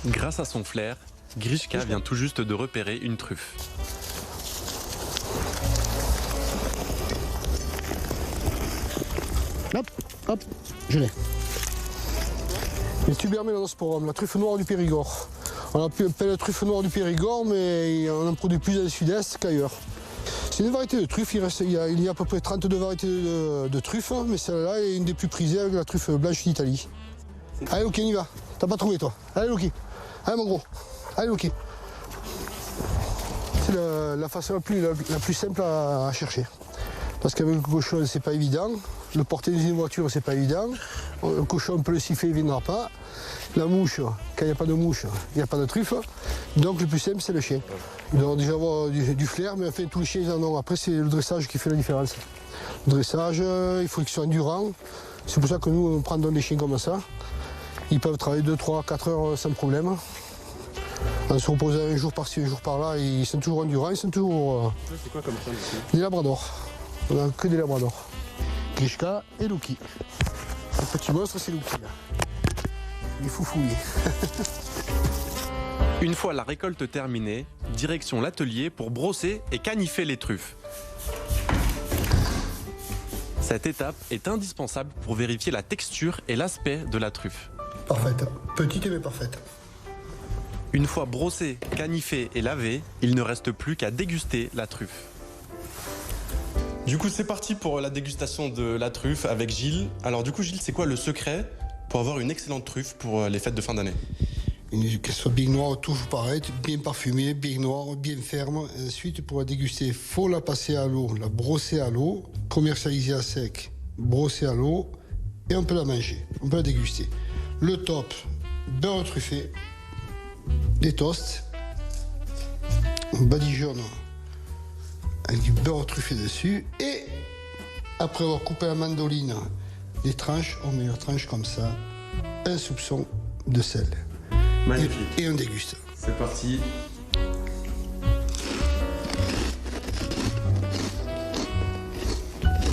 Grâce à son flair, Grishka vient tout juste de repérer une truffe. Hop, hop, je l'ai. Les Tubermelanosporum, la truffe noire du Périgord. On appelle la truffe noire du Périgord, mais on en produit plus dans le sud-est qu'ailleurs. C'est une variété de truffes, il y a à peu près 32 variétés de truffes, mais celle-là est une des plus prisées avec la truffe blanche d'Italie. Allez Loki, on y va. T'as pas trouvé toi. Allez Loki. Allez mon gros. Allez Loki. C'est la façon la plus simple à chercher. Parce qu'avec le cochon, c'est pas évident. Le porter dans une voiture, c'est pas évident. Le cochon, on peut le siffler, il ne viendra pas. La mouche, quand il n'y a pas de mouche, il n'y a pas de truffe. Donc le plus simple, c'est le chien. Il doit déjà avoir du flair, mais enfin tous les chiens, ils en ont. Après, c'est le dressage qui fait la différence. Le dressage, il faut qu'ils soient endurants. C'est pour ça que nous, on prend des chiens comme ça. Ils peuvent travailler 2, 3, 4 heures sans problème. En se reposant un jour par-ci, un jour par-là, ils sont toujours endurants, ils sont toujours... C'est quoi comme ça ici? Des labradors. On n'a que des labradors. Grishka et Luki. Le petit monstre, c'est Luki. Il est foufouillé. Une fois la récolte terminée, direction l'atelier pour brosser et canifer les truffes. Cette étape est indispensable pour vérifier la texture et l'aspect de la truffe. Parfaite. Petite mais parfaite. Une fois brossée, canifée et lavée, il ne reste plus qu'à déguster la truffe. Du coup, c'est parti pour la dégustation de la truffe avec Gilles. Alors du coup, Gilles, c'est quoi le secret pour avoir une excellente truffe pour les fêtes de fin d'année? Qu'elle soit bien noire, toujours pareil, bien parfumée, bien noire, bien ferme. Ensuite, pour la déguster, il faut la passer à l'eau, la brosser à l'eau, commercialiser à sec, brosser à l'eau, et on peut la manger, on peut la déguster. Le top, beurre truffé, des toasts, badigeonne avec du beurre truffé dessus, et après avoir coupé la mandoline, des tranches, on met une tranche comme ça, un soupçon de sel. Magnifique. Et on déguste. C'est parti.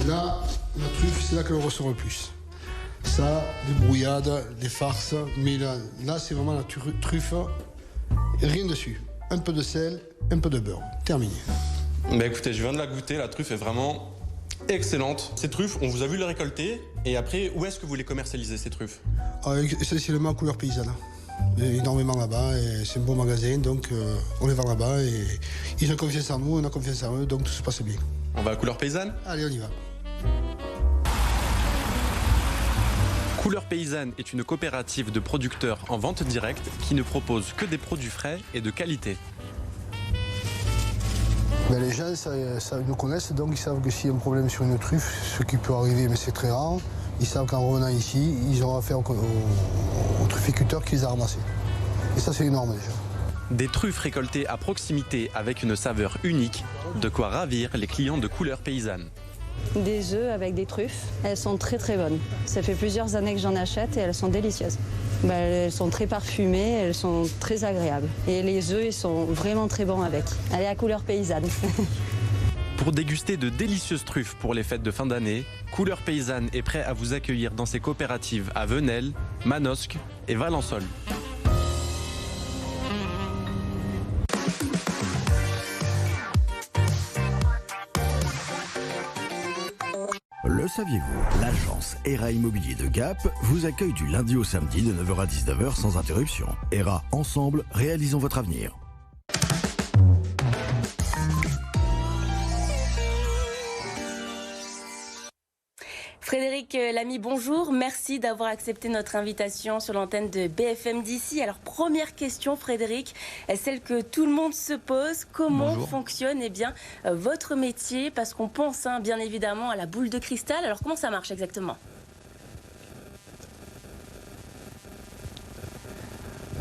Là, la truffe, c'est là qu'elle ressort le plus. Ça, des brouillades, des farces, mais là c'est vraiment la truffe, rien dessus. Un peu de sel, un peu de beurre. Terminé. Bah écoutez, je viens de la goûter, la truffe est vraiment excellente. Ces truffes, on vous a vu les récolter, et après, où est-ce que vous les commercialisez, ces truffes? Essentiellement couleur paysanne. Énormément là-bas, et c'est un beau magasin, donc on les vend là-bas, et ils ont confiance en nous, on a confiance en eux, donc tout se passe bien. On va à Couleur Paysanne? Allez, on y va. Couleur Paysanne est une coopérative de producteurs en vente directe qui ne propose que des produits frais et de qualité. Ben, les gens ça nous connaissent, donc ils savent que s'il y a un problème sur une truffe, ce qui peut arriver, mais c'est très rare, ils savent qu'en revenant ici, ils auront affaire au trufficulteur qui les a ramassés. Et ça, c'est énorme déjà. Des truffes récoltées à proximité avec une saveur unique, de quoi ravir les clients de Couleur Paysanne. Des œufs avec des truffes, elles sont très très bonnes. Ça fait plusieurs années que j'en achète et elles sont délicieuses. Elles sont très parfumées, elles sont très agréables. Et les œufs, ils sont vraiment très bons avec. Allez à Couleur Paysanne. Pour déguster de délicieuses truffes pour les fêtes de fin d'année, Couleur Paysanne est prêt à vous accueillir dans ses coopératives à Venelle, Manosque et Valençol. Le saviez-vous? L'agence ERA Immobilier de Gap vous accueille du lundi au samedi de 9h à 19h sans interruption. ERA, ensemble, réalisons votre avenir. Frédéric Lamy, bonjour. Merci d'avoir accepté notre invitation sur l'antenne de BFM d'ici. Alors, première question, Frédéric, celle que tout le monde se pose. Comment fonctionne votre métier? Parce qu'on pense bien évidemment à la boule de cristal. Alors, comment ça marche exactement?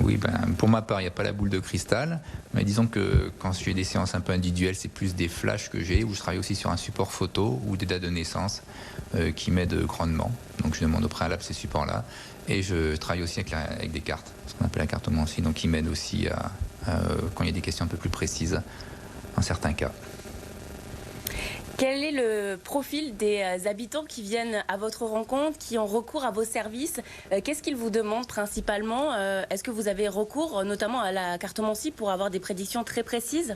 Oui, pour ma part, il n'y a pas la boule de cristal. Mais disons que quand je fais des séances un peu individuelles, c'est plus des flashs que j'ai, où je travaille aussi sur un support photo ou des dates de naissance qui m'aident grandement. Donc je demande au préalable ces supports-là. Et je travaille aussi avec des cartes, ce qu'on appelle la cartomancie, donc qui m'aident aussi quand il y a des questions un peu plus précises, en certains cas. Quel est le profil des habitants qui viennent à votre rencontre, qui ont recours à vos services? Qu'est-ce qu'ils vous demandent principalement? Est-ce que vous avez recours notamment à la cartomancie pour avoir des prédictions très précises?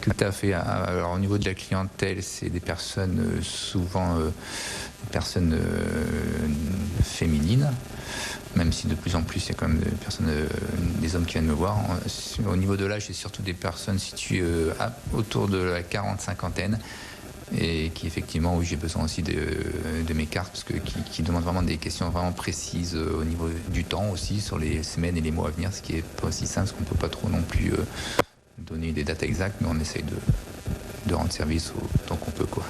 Tout à fait. Alors, au niveau de la clientèle, c'est des personnes souvent féminines, même si de plus en plus il y a quand même des hommes qui viennent me voir. Au niveau de l'âge, c'est surtout des personnes situées autour de la 40-50aine et qui effectivement, oui, j'ai besoin aussi de mes cartes parce que qui demandent vraiment des questions vraiment précises au niveau du temps aussi, sur les semaines et les mois à venir, ce qui est pas aussi simple parce qu'on peut pas trop non plus donner des dates exactes, mais on essaye de rendre service autant qu'on peut, quoi.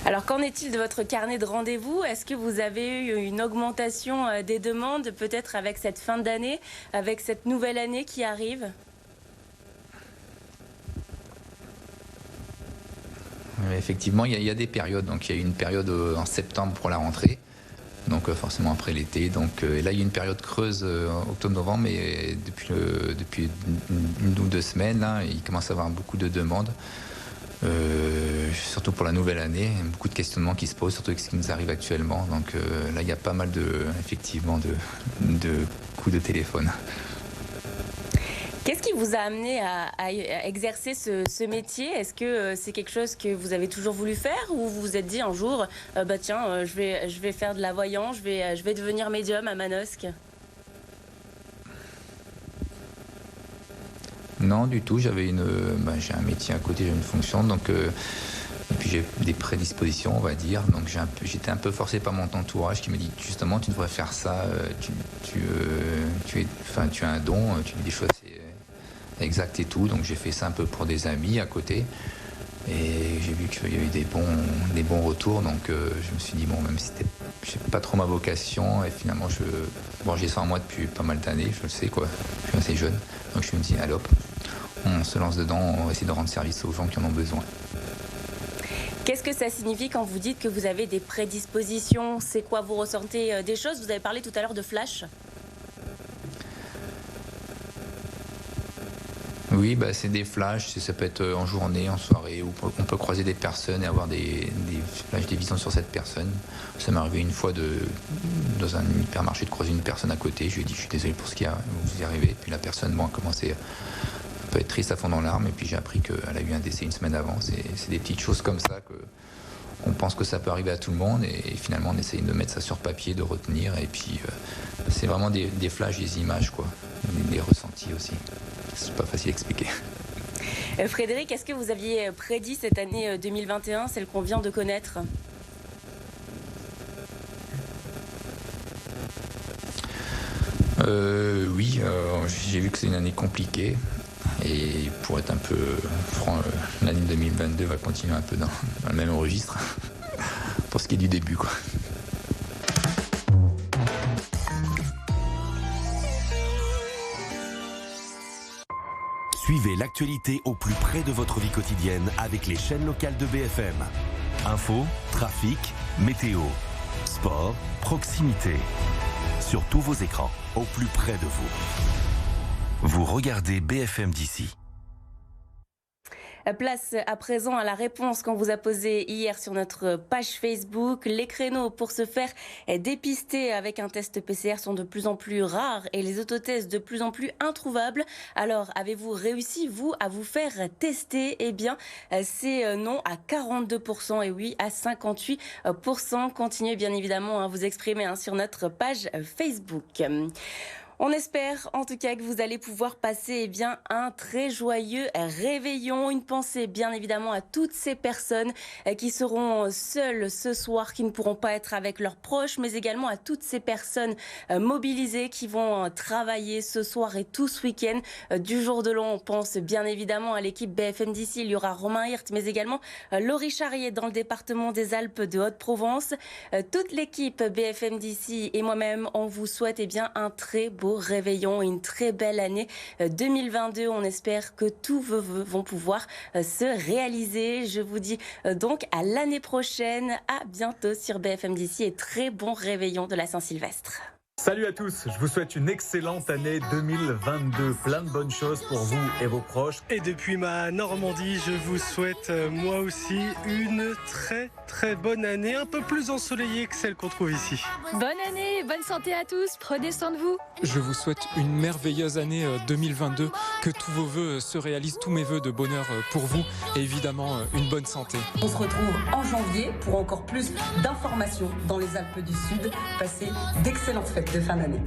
Alors, qu'en est-il de votre carnet de rendez-vous? Est-ce que vous avez eu une augmentation des demandes, peut-être avec cette fin d'année, avec cette nouvelle année qui arrive? Effectivement, il y a des périodes. Donc, il y a eu une période en septembre pour la rentrée, donc forcément après l'été. Donc, et là, il y a une période creuse octobre-novembre, mais depuis une ou 2 semaines, là, il commence à y avoir beaucoup de demandes. Surtout pour la nouvelle année, beaucoup de questionnements qui se posent, surtout avec ce qui nous arrive actuellement. Donc là, il y a pas mal effectivement de coups de téléphone. Qu'est-ce qui vous a amené à exercer ce métier? Est-ce que c'est quelque chose que vous avez toujours voulu faire, ou vous vous êtes dit un jour, tiens, je vais faire de la voyance, je vais devenir médium à Manosque? Non, du tout. J'ai un métier à côté, j'ai une fonction, donc et puis j'ai des prédispositions, on va dire. Donc j'étais un peu forcé par mon entourage qui me dit justement, tu devrais faire ça. Tu as un don, tu dis des choses exactes et tout. Donc j'ai fait ça un peu pour des amis à côté, et j'ai vu qu'il y avait des bons retours. Donc je me suis dit bon, même si c'est pas trop ma vocation, et finalement j'ai ça en moi depuis pas mal d'années, je le sais quoi. Je suis assez jeune, donc je me dis allez hop, on se lance dedans, on va essayer de rendre service aux gens qui en ont besoin. Qu'est-ce que ça signifie quand vous dites que vous avez des prédispositions? C'est quoi? Vous ressentez des choses? Vous avez parlé tout à l'heure de flash. Oui, c'est des flashs, ça peut être en journée, en soirée, où on peut croiser des personnes et avoir des flashs, des visions sur cette personne. Ça m'est arrivé une fois dans un hypermarché de croiser une personne à côté. Je lui ai dit, je suis désolé pour ce qui vous y arrivez. Puis la personne a commencé à être triste à fond dans larmes, et puis j'ai appris qu'elle a eu un décès une semaine avant. C'est des petites choses comme ça qu'on pense que ça peut arriver à tout le monde, et finalement on essaye de mettre ça sur papier, de retenir, et puis c'est vraiment des flashs, des images, quoi, des ressentis aussi. C'est pas facile à expliquer. Frédéric, est-ce que vous aviez prédit cette année 2021, celle qu'on vient de connaître? Oui, j'ai vu que c'est une année compliquée, et pour être un peu franc, l'année 2022 va continuer un peu dans le même registre pour ce qui est du début, quoi. Suivez l'actualité au plus près de votre vie quotidienne avec les chaînes locales de BFM. Info, trafic, météo, sport, proximité. Sur tous vos écrans, au plus près de vous. Vous regardez BFM d'ici. Place à présent à la réponse qu'on vous a posée hier sur notre page Facebook. Les créneaux pour se faire dépister avec un test PCR sont de plus en plus rares et les autotests de plus en plus introuvables. Alors, avez-vous réussi, vous, à vous faire tester? Eh bien, c'est non à 42% et oui à 58%. Continuez bien évidemment à vous exprimer sur notre page Facebook. On espère en tout cas que vous allez pouvoir passer un très joyeux réveillon. Une pensée bien évidemment à toutes ces personnes qui seront seules ce soir, qui ne pourront pas être avec leurs proches, mais également à toutes ces personnes mobilisées qui vont travailler ce soir et tout ce week-end. Du jour de l'an, on pense bien évidemment à l'équipe BFM d'ici. Il y aura Romain Hirt, mais également Laurie Charrier dans le département des Alpes de Haute-Provence. Toute l'équipe BFM d'ici et moi-même, on vous souhaite un très beau réveillon et une très belle année 2022. On espère que tous vos vœux vont pouvoir se réaliser. Je vous dis donc à l'année prochaine. À bientôt sur BFM d'ici et très bon réveillon de la Saint-Sylvestre. Salut à tous, je vous souhaite une excellente année 2022, plein de bonnes choses pour vous et vos proches. Et depuis ma Normandie, je vous souhaite moi aussi une très bonne année, un peu plus ensoleillée que celle qu'on trouve ici. Bonne année, bonne santé à tous, prenez soin de vous. Je vous souhaite une merveilleuse année 2022, que tous vos vœux se réalisent, tous mes vœux de bonheur pour vous et évidemment une bonne santé. On se retrouve en janvier pour encore plus d'informations dans les Alpes du Sud. Passez d'excellentes fêtes de fin d'année.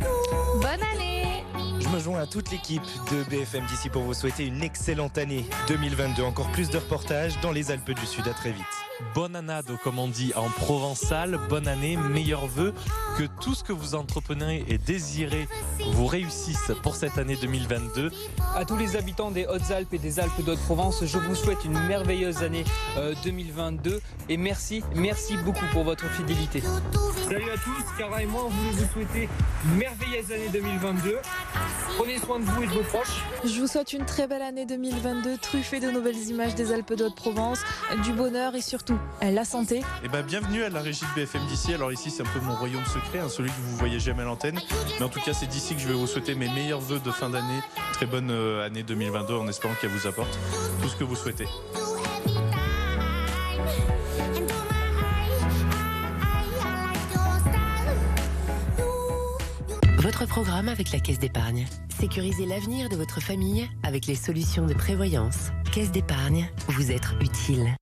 Bonne année! Je me joins à toute l'équipe de BFM d'ici pour vous souhaiter une excellente année 2022. Encore plus de reportages dans les Alpes du Sud. À très vite. Bonne annado, comme on dit en provençal. Bonne année, meilleurs vœux. Que tout ce que vous entreprenez et désirez vous réussisse pour cette année 2022. À tous les habitants des Hautes-Alpes et des Alpes d'Haute-Provence, je vous souhaite une merveilleuse année 2022 et merci beaucoup pour votre fidélité. Salut à tous, Cara et moi, on voulait vous souhaiter une merveilleuse année 2022. Prenez soin de vous et de vos proches. Je vous souhaite une très belle année 2022, truffée de nouvelles images des Alpes de Haute-Provence, du bonheur et surtout la santé. Et bienvenue à la régie de BFM d'ici. Alors ici, c'est un peu mon royaume secret, celui que vous voyez jamais à l'antenne. Mais en tout cas, c'est d'ici que je vais vous souhaiter mes meilleurs vœux de fin d'année. Très bonne année 2022 en espérant qu'elle vous apporte tout ce que vous souhaitez. Votre programme avec la Caisse d'épargne. Sécurisez l'avenir de votre famille avec les solutions de prévoyance. Caisse d'épargne, vous être utile.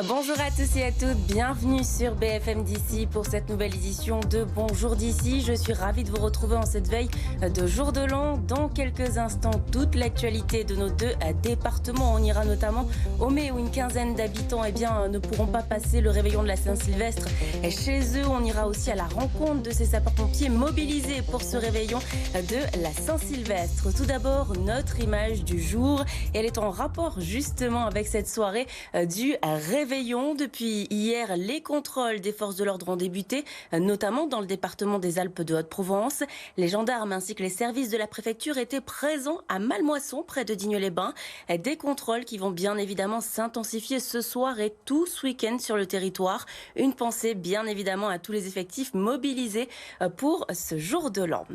Bonjour à tous et à toutes, bienvenue sur BFM d'ici pour cette nouvelle édition de Bonjour d'ici. Je suis ravie de vous retrouver en cette veille de jour de l'an. Dans quelques instants, toute l'actualité de nos deux départements. On ira notamment au Mai où une quinzaine d'habitants ne pourront pas passer le réveillon de la Saint-Sylvestre chez eux. On ira aussi à la rencontre de ces sapeurs-pompiers mobilisés pour ce réveillon de la Saint-Sylvestre. Tout d'abord, notre image du jour. Elle est en rapport justement avec cette soirée du réveillon. Depuis hier, les contrôles des forces de l'ordre ont débuté, notamment dans le département des Alpes de Haute-Provence. Les gendarmes ainsi que les services de la préfecture étaient présents à Malmoisson, près de Digne-les-Bains. Des contrôles qui vont bien évidemment s'intensifier ce soir et tout ce week-end sur le territoire. Une pensée bien évidemment à tous les effectifs mobilisés pour ce jour de l'an.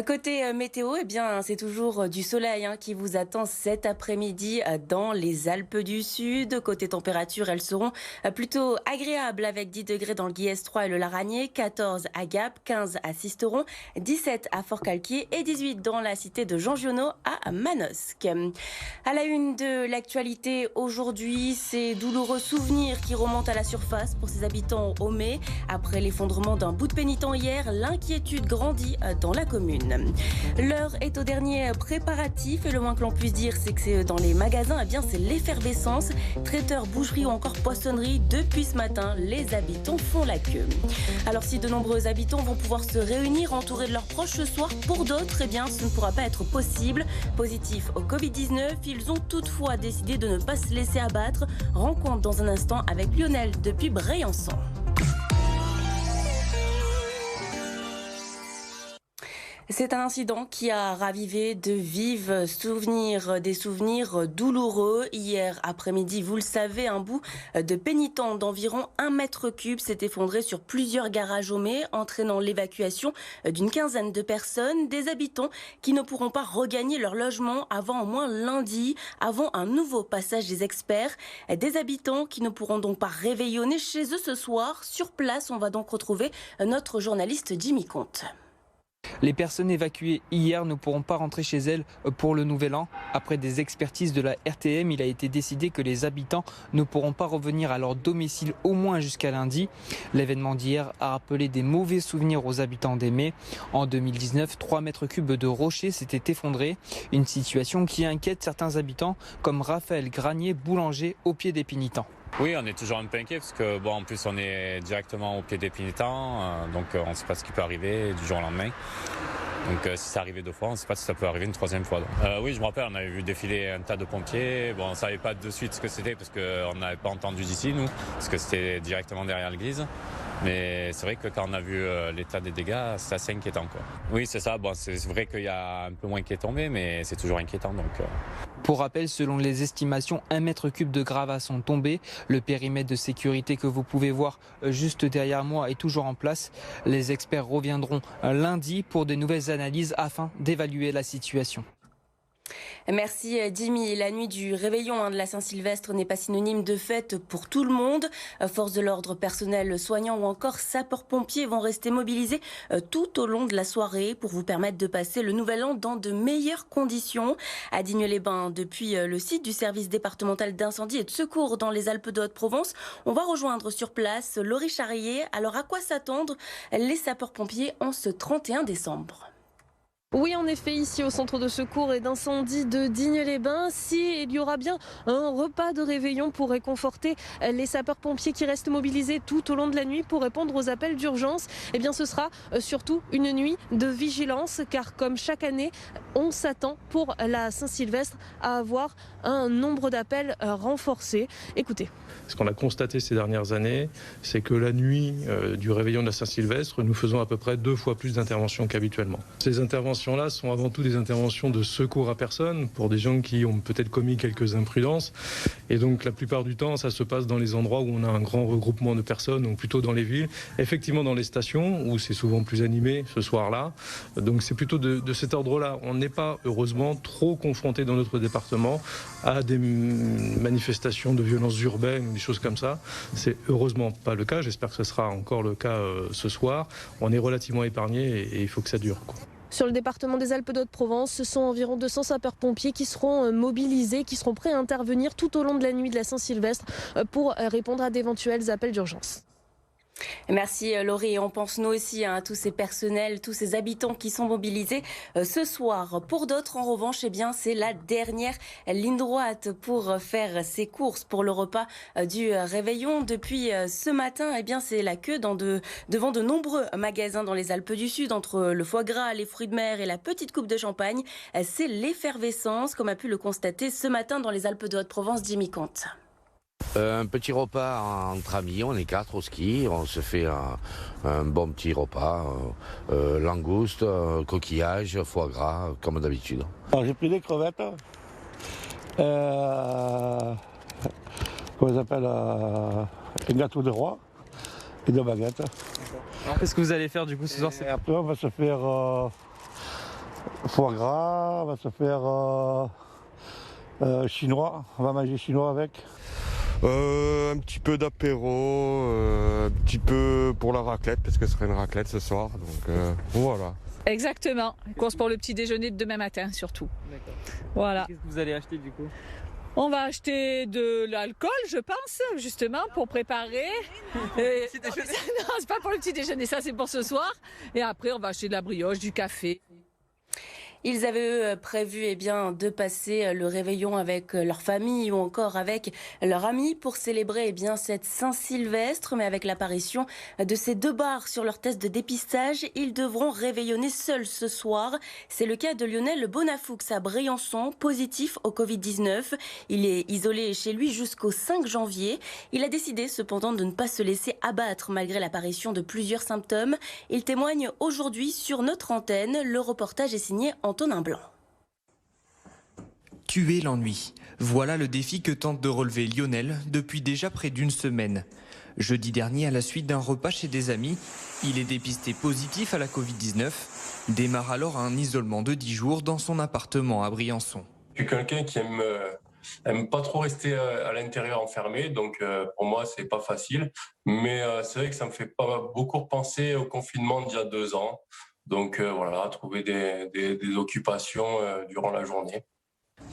Côté météo, c'est toujours du soleil qui vous attend cet après-midi dans les Alpes du Sud. Côté température, elles seront plutôt agréables avec 10 degrés dans le Guillestre 3 et le Laragné, 14 à Gap, 15 à Sisteron, 17 à Fort-Calquier et 18 dans la cité de Jean Giono à Manosque. À la une de l'actualité aujourd'hui, ces douloureux souvenirs qui remontent à la surface pour ces habitants au Mai. Après l'effondrement d'un bout de pénitent hier, l'inquiétude grandit dans la commune. L'heure est au dernier préparatif et le moins que l'on puisse dire, c'est que c'est dans les magasins, c'est l'effervescence. Traiteurs, boucheries ou encore poissonneries, depuis ce matin, les habitants font la queue. Alors si de nombreux habitants vont pouvoir se réunir entourés de leurs proches ce soir, pour d'autres, ce ne pourra pas être possible. Positifs au Covid-19, ils ont toutefois décidé de ne pas se laisser abattre. Rencontre dans un instant avec Lionel depuis Briançon. C'est un incident qui a ravivé de vifs souvenirs, des souvenirs douloureux. Hier après-midi, vous le savez, un bout de pénitent d'environ 1 mètre cube s'est effondré sur plusieurs garages au mai, entraînant l'évacuation d'une quinzaine de personnes, des habitants qui ne pourront pas regagner leur logement avant au moins lundi, avant un nouveau passage des experts. Des habitants qui ne pourront donc pas réveillonner chez eux ce soir. Sur place, on va donc retrouver notre journaliste Jimmy Comte. Les personnes évacuées hier ne pourront pas rentrer chez elles pour le nouvel an. Après des expertises de la RTM, il a été décidé que les habitants ne pourront pas revenir à leur domicile au moins jusqu'à lundi. L'événement d'hier a rappelé des mauvais souvenirs aux habitants d'Aimé. En 2019, 3 mètres cubes de rochers s'étaient effondrés. Une situation qui inquiète certains habitants comme Raphaël Granier, boulanger au pied des pénitents. Oui, on est toujours un peu inquiet parce que en plus on est directement au pied des pénitents, donc on ne sait pas ce qui peut arriver du jour au lendemain. Donc si ça arrivait 2 fois, on ne sait pas si ça peut arriver une 3e fois. Oui, je me rappelle, on avait vu défiler un tas de pompiers. Bon, on ne savait pas de suite ce que c'était parce qu'on n'avait pas entendu d'ici, nous, parce que c'était directement derrière l'église. Mais c'est vrai que quand on a vu l'état des dégâts, c'est assez inquiétant, quoi. Oui, c'est ça. Bon, c'est vrai qu'il y a un peu moins qui est tombé, mais c'est toujours inquiétant. Donc, Pour rappel, selon les estimations, 1 mètre cube de gravats sont tombés. Le périmètre de sécurité que vous pouvez voir juste derrière moi est toujours en place. Les experts reviendront lundi pour de nouvelles analyses afin d'évaluer la situation. Merci Jimmy. La nuit du réveillon de la Saint-Sylvestre n'est pas synonyme de fête pour tout le monde. Forces de l'ordre, personnel soignant ou encore sapeurs-pompiers vont rester mobilisés tout au long de la soirée pour vous permettre de passer le nouvel an dans de meilleures conditions. À Digne-les-Bains, depuis le site du service départemental d'incendie et de secours dans les Alpes de Haute-Provence, on va rejoindre sur place Laurie Charrier. Alors à quoi s'attendre les sapeurs-pompiers en ce 31 décembre ? Oui, en effet, ici au centre de secours et d'incendie de Digne-les-Bains, il y aura bien un repas de réveillon pour réconforter les sapeurs-pompiers qui restent mobilisés tout au long de la nuit pour répondre aux appels d'urgence. Eh bien, ce sera surtout une nuit de vigilance, car comme chaque année, on s'attend pour la Saint-Sylvestre à avoir un nombre d'appels renforcé. Écoutez. Ce qu'on a constaté ces dernières années, c'est que la nuit du réveillon de la Saint-Sylvestre, nous faisons à peu près 2 fois plus d'interventions qu'habituellement. Ces interventions-là sont avant tout des interventions de secours à personne pour des gens qui ont peut-être commis quelques imprudences. Et donc la plupart du temps, ça se passe dans les endroits où on a un grand regroupement de personnes, ou plutôt dans les villes. Effectivement dans les stations, où c'est souvent plus animé ce soir-là. Donc c'est plutôt de cet ordre-là. On n'est pas, heureusement, trop confronté dans notre département à des manifestations de violences urbaines ou des choses comme ça. C'est heureusement pas le cas. J'espère que ce sera encore le cas ce soir. On est relativement épargné et il faut que ça dure, quoi. Sur le département des Alpes de Haute-Provence, ce sont environ 200 sapeurs-pompiers qui seront mobilisés, qui seront prêts à intervenir tout au long de la nuit de la Saint-Sylvestre pour répondre à d'éventuels appels d'urgence. Merci Laurie. On pense nous aussi à tous ces personnels, tous ces habitants qui sont mobilisés ce soir. Pour d'autres, en revanche, eh bien, c'est la dernière ligne droite pour faire ses courses pour le repas du réveillon. Depuis ce matin, eh bien, c'est la queue devant de nombreux magasins dans les Alpes du Sud, entre le foie gras, les fruits de mer et la petite coupe de champagne. C'est l'effervescence, comme a pu le constater ce matin dans les Alpes de Haute-Provence, Jimmy Comte. Un petit repas entre amis, on est 4 au ski, on se fait un bon petit repas, langoustes, coquillages, foie gras, comme d'habitude. Alors j'ai pris des crevettes, comment ça s'appelle, un gâteau de roi et 2 baguettes. Qu'est-ce que vous allez faire du coup ce soir? Après on va se faire foie gras, on va se faire chinois, on va manger chinois avec. Un petit peu d'apéro, un petit peu pour la raclette, parce que ce serait une raclette ce soir, donc voilà. Exactement, course pour le petit déjeuner de demain matin surtout. D'accord. Voilà. Qu'est-ce que vous allez acheter du coup? On va acheter de l'alcool, je pense, justement, pour préparer. Non, c'est pas pour le petit déjeuner, ça c'est pour ce soir. Et après, on va acheter de la brioche, du café. Ils avaient prévu de passer le réveillon avec leur famille ou encore avec leurs amis pour célébrer cette Saint-Sylvestre. Mais avec l'apparition de ces 2 bars sur leur test de dépistage, ils devront réveillonner seuls ce soir. C'est le cas de Lionel Bonafoux à Briançon, positif au Covid-19. Il est isolé chez lui jusqu'au 5 janvier. Il a décidé cependant de ne pas se laisser abattre malgré l'apparition de plusieurs symptômes. Il témoigne aujourd'hui sur notre antenne. Le reportage est signé Antonin Blanc. Tuer l'ennui. Voilà le défi que tente de relever Lionel depuis déjà près d'une semaine. Jeudi dernier, à la suite d'un repas chez des amis, il est dépisté positif à la Covid-19. Démarre alors un isolement de 10 jours dans son appartement à Briançon. Je suis quelqu'un qui aime pas trop rester à l'intérieur enfermé, donc pour moi c'est pas facile. Mais c'est vrai que ça me fait pas beaucoup repenser au confinement d'il y a 2 ans. Donc voilà, trouver des occupations durant la journée.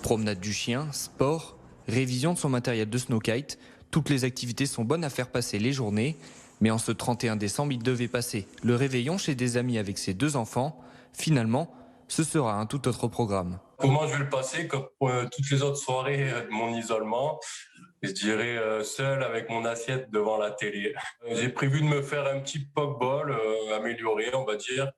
Promenade du chien, sport, révision de son matériel de snowkite, toutes les activités sont bonnes à faire passer les journées. Mais en ce 31 décembre, il devait passer le réveillon chez des amis avec ses 2 enfants. Finalement, ce sera un tout autre programme. Comment je vais le passer comme toutes les autres soirées de mon isolement? Je dirais seul avec mon assiette devant la télé. J'ai prévu de me faire un petit pokeball amélioré, on va dire,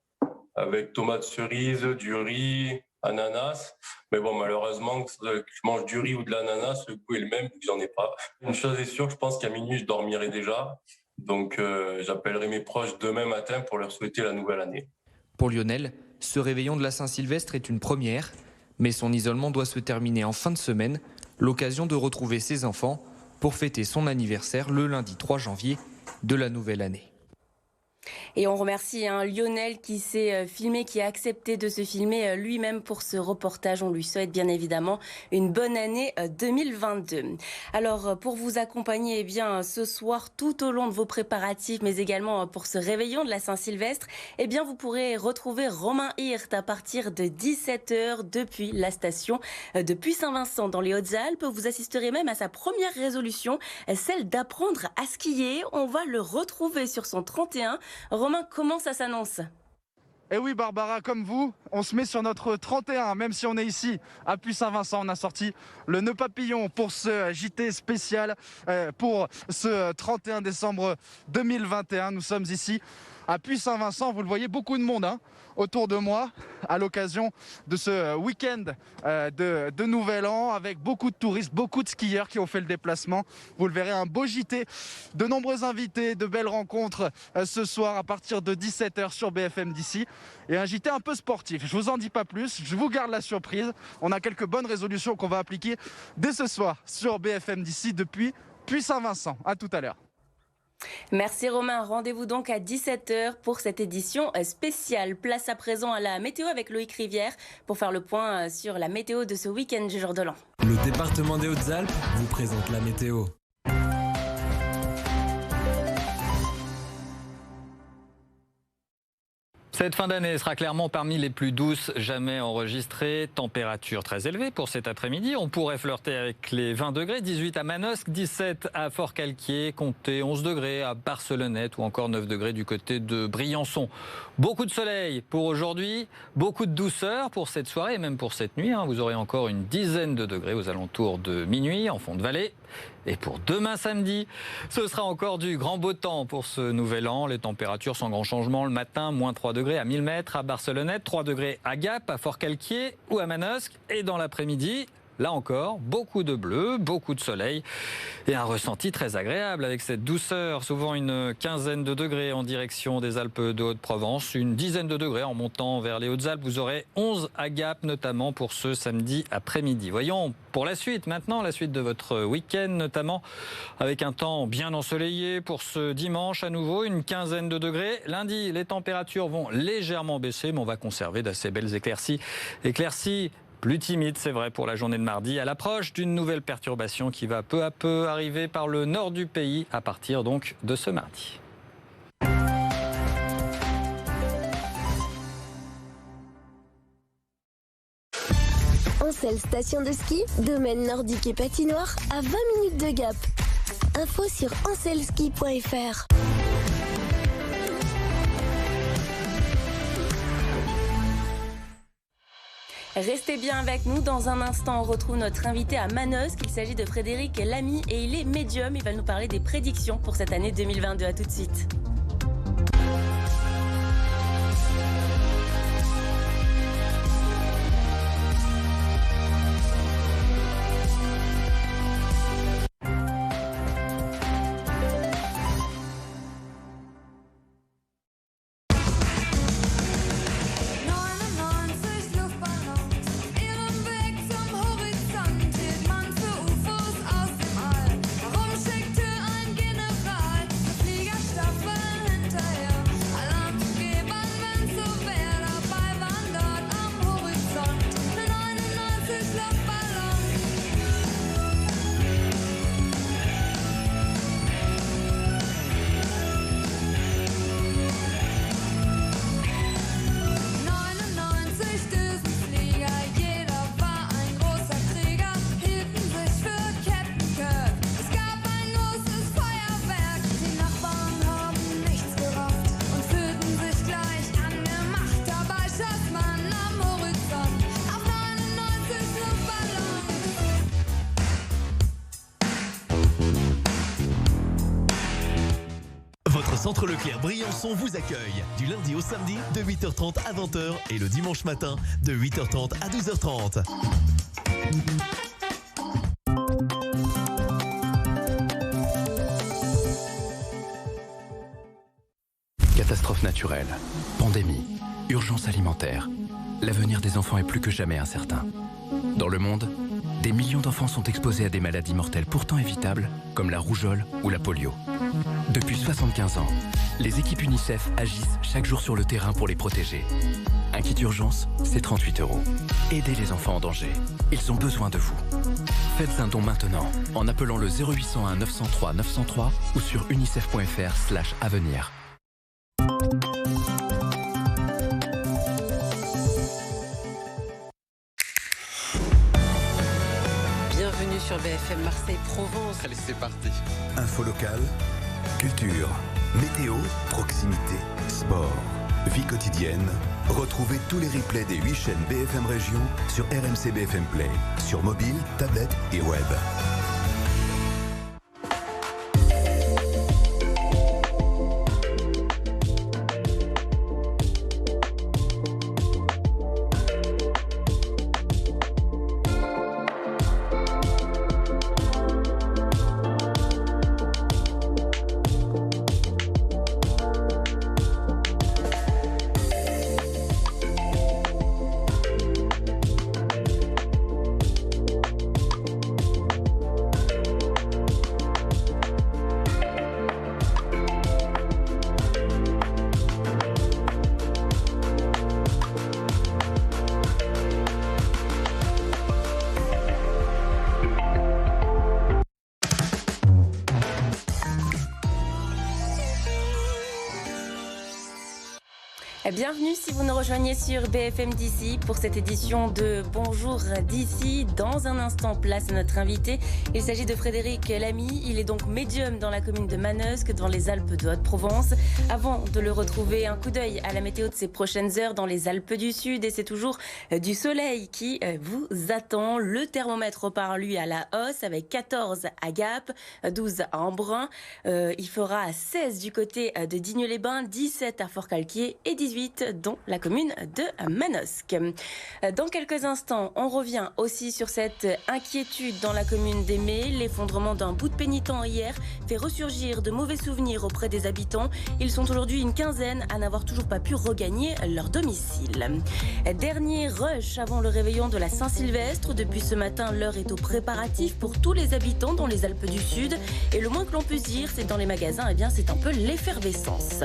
avec tomates cerises, du riz, ananas. Mais bon, malheureusement, que je mange du riz ou de l'ananas, le goût est le même vu que j'en ai pas. Une chose est sûre, je pense qu'à minuit, je dormirai déjà. Donc j'appellerai mes proches demain matin pour leur souhaiter la nouvelle année. Pour Lionel, ce réveillon de la Saint-Sylvestre est une première, mais son isolement doit se terminer en fin de semaine, l'occasion de retrouver ses enfants pour fêter son anniversaire le lundi 3 janvier de la nouvelle année. Et on remercie Lionel qui s'est filmé, qui a accepté de se filmer lui-même pour ce reportage. On lui souhaite bien évidemment une bonne année 2022. Alors pour vous accompagner ce soir tout au long de vos préparatifs, mais également pour ce réveillon de la Saint-Sylvestre, vous pourrez retrouver Romain Hirt à partir de 17h depuis la station de Puy-Saint-Vincent dans les Hautes-Alpes. Vous assisterez même à sa première résolution, celle d'apprendre à skier. On va le retrouver sur son 31. Romain, comment ça s'annonce ? Eh oui Barbara, comme vous, on se met sur notre 31, même si on est ici à Puy-Saint-Vincent. On a sorti le nœud papillon pour ce JT spécial, pour ce 31 décembre 2021. Nous sommes ici à Puy-Saint-Vincent, vous le voyez, beaucoup de monde autour de moi à l'occasion de ce week-end de Nouvel An, avec beaucoup de touristes, beaucoup de skieurs qui ont fait le déplacement. Vous le verrez, un beau JT, de nombreux invités, de belles rencontres ce soir à partir de 17h sur BFM d'ici. Et un JT un peu sportif, je vous en dis pas plus, je vous garde la surprise. On a quelques bonnes résolutions qu'on va appliquer dès ce soir sur BFM d'ici depuis Puy-Saint-Vincent. À tout à l'heure. Merci Romain, rendez-vous donc à 17h pour cette édition spéciale. Place à présent à la météo avec Loïc Rivière pour faire le point sur la météo de ce week-end du jour de l'an. Le département des Hautes-Alpes vous présente la météo. Cette fin d'année sera clairement parmi les plus douces jamais enregistrées. Température très élevée pour cet après-midi. On pourrait flirter avec les 20 degrés, 18 à Manosque, 17 à Fort-Calquier, comptez 11 degrés à Barcelonnette ou encore 9 degrés du côté de Briançon. Beaucoup de soleil pour aujourd'hui, beaucoup de douceur pour cette soirée et même pour cette nuit. Vous aurez encore une dizaine de degrés aux alentours de minuit en fond de vallée. Et pour demain samedi, ce sera encore du grand beau temps pour ce nouvel an. Les températures sans grand changement le matin, moins 3 degrés à 1000 mètres à Barcelonnette, 3 degrés à Gap, à Fort-Calquier ou à Manosque. Et dans l'après-midi, là encore, beaucoup de bleu, beaucoup de soleil et un ressenti très agréable avec cette douceur. Souvent une quinzaine de degrés en direction des Alpes de Haute-Provence, une dizaine de degrés en montant vers les Hautes-Alpes. Vous aurez 11 à Gap, notamment pour ce samedi après-midi. Voyons pour la suite, maintenant, la suite de votre week-end, notamment avec un temps bien ensoleillé pour ce dimanche à nouveau, une quinzaine de degrés. Lundi, les températures vont légèrement baisser, mais on va conserver d'assez belles éclaircies. Éclaircies plus timide, c'est vrai, pour la journée de mardi, à l'approche d'une nouvelle perturbation qui va peu à peu arriver par le nord du pays à partir donc de ce mardi. Ancel station de ski, domaine nordique et patinoire à 20 minutes de Gap. Info sur ancelski.fr. Restez bien avec nous. Dans un instant, on retrouve notre invité à Manosque. Il s'agit de Frédéric Lamy et il est médium. Il va nous parler des prédictions pour cette année 2022. À tout de suite. Centre Leclerc Briançon vous accueille du lundi au samedi de 8h30 à 20h et le dimanche matin de 8h30 à 12h30. Catastrophe naturelle, pandémie, urgence alimentaire. L'avenir des enfants est plus que jamais incertain. Dans le monde, des millions d'enfants sont exposés à des maladies mortelles pourtant évitables, comme la rougeole ou la polio. Depuis 75 ans, les équipes UNICEF agissent chaque jour sur le terrain pour les protéger. Un kit urgence, c'est 38 €. Aidez les enfants en danger. Ils ont besoin de vous. Faites un don maintenant en appelant le 0801 903 903 ou sur unicef.fr/avenir. Bienvenue sur BFM Marseille-Provence. Allez, c'est parti. Info locale, culture, météo, proximité, sport, vie quotidienne. Retrouvez tous les replays des 8 chaînes BFM Région sur RMC BFM Play, sur mobile, tablette et web. Bienvenue si vous nous rejoignez sur BFM d'ici pour cette édition de Bonjour d'ici. Dans un instant, place à notre invité. Il s'agit de Frédéric Lamy. Il est donc médium dans la commune de Manosque, dans les Alpes de Haute-Provence. Avant de le retrouver, un coup d'œil à la météo de ces prochaines heures dans les Alpes du Sud. Et c'est toujours du soleil qui vous attend. Le thermomètre repart lui à la hausse avec 14 à Gap, 12 à Embrun. Il fera 16 du côté de Digne-les-Bains, 17 à Forcalquier et 18 dans la commune de Manosque. Dans quelques instants, on revient aussi sur cette inquiétude dans la commune d'Aimé. L'effondrement d'un bout de pénitent hier fait ressurgir de mauvais souvenirs auprès des habitants. Ils sont aujourd'hui une quinzaine à n'avoir toujours pas pu regagner leur domicile. Dernier rush avant le réveillon de la Saint-Sylvestre. Depuis ce matin, l'heure est aux préparatifs pour tous les habitants dans les Alpes du Sud. Et le moins que l'on puisse dire, c'est que dans les magasins, eh bien, c'est un peu l'effervescence.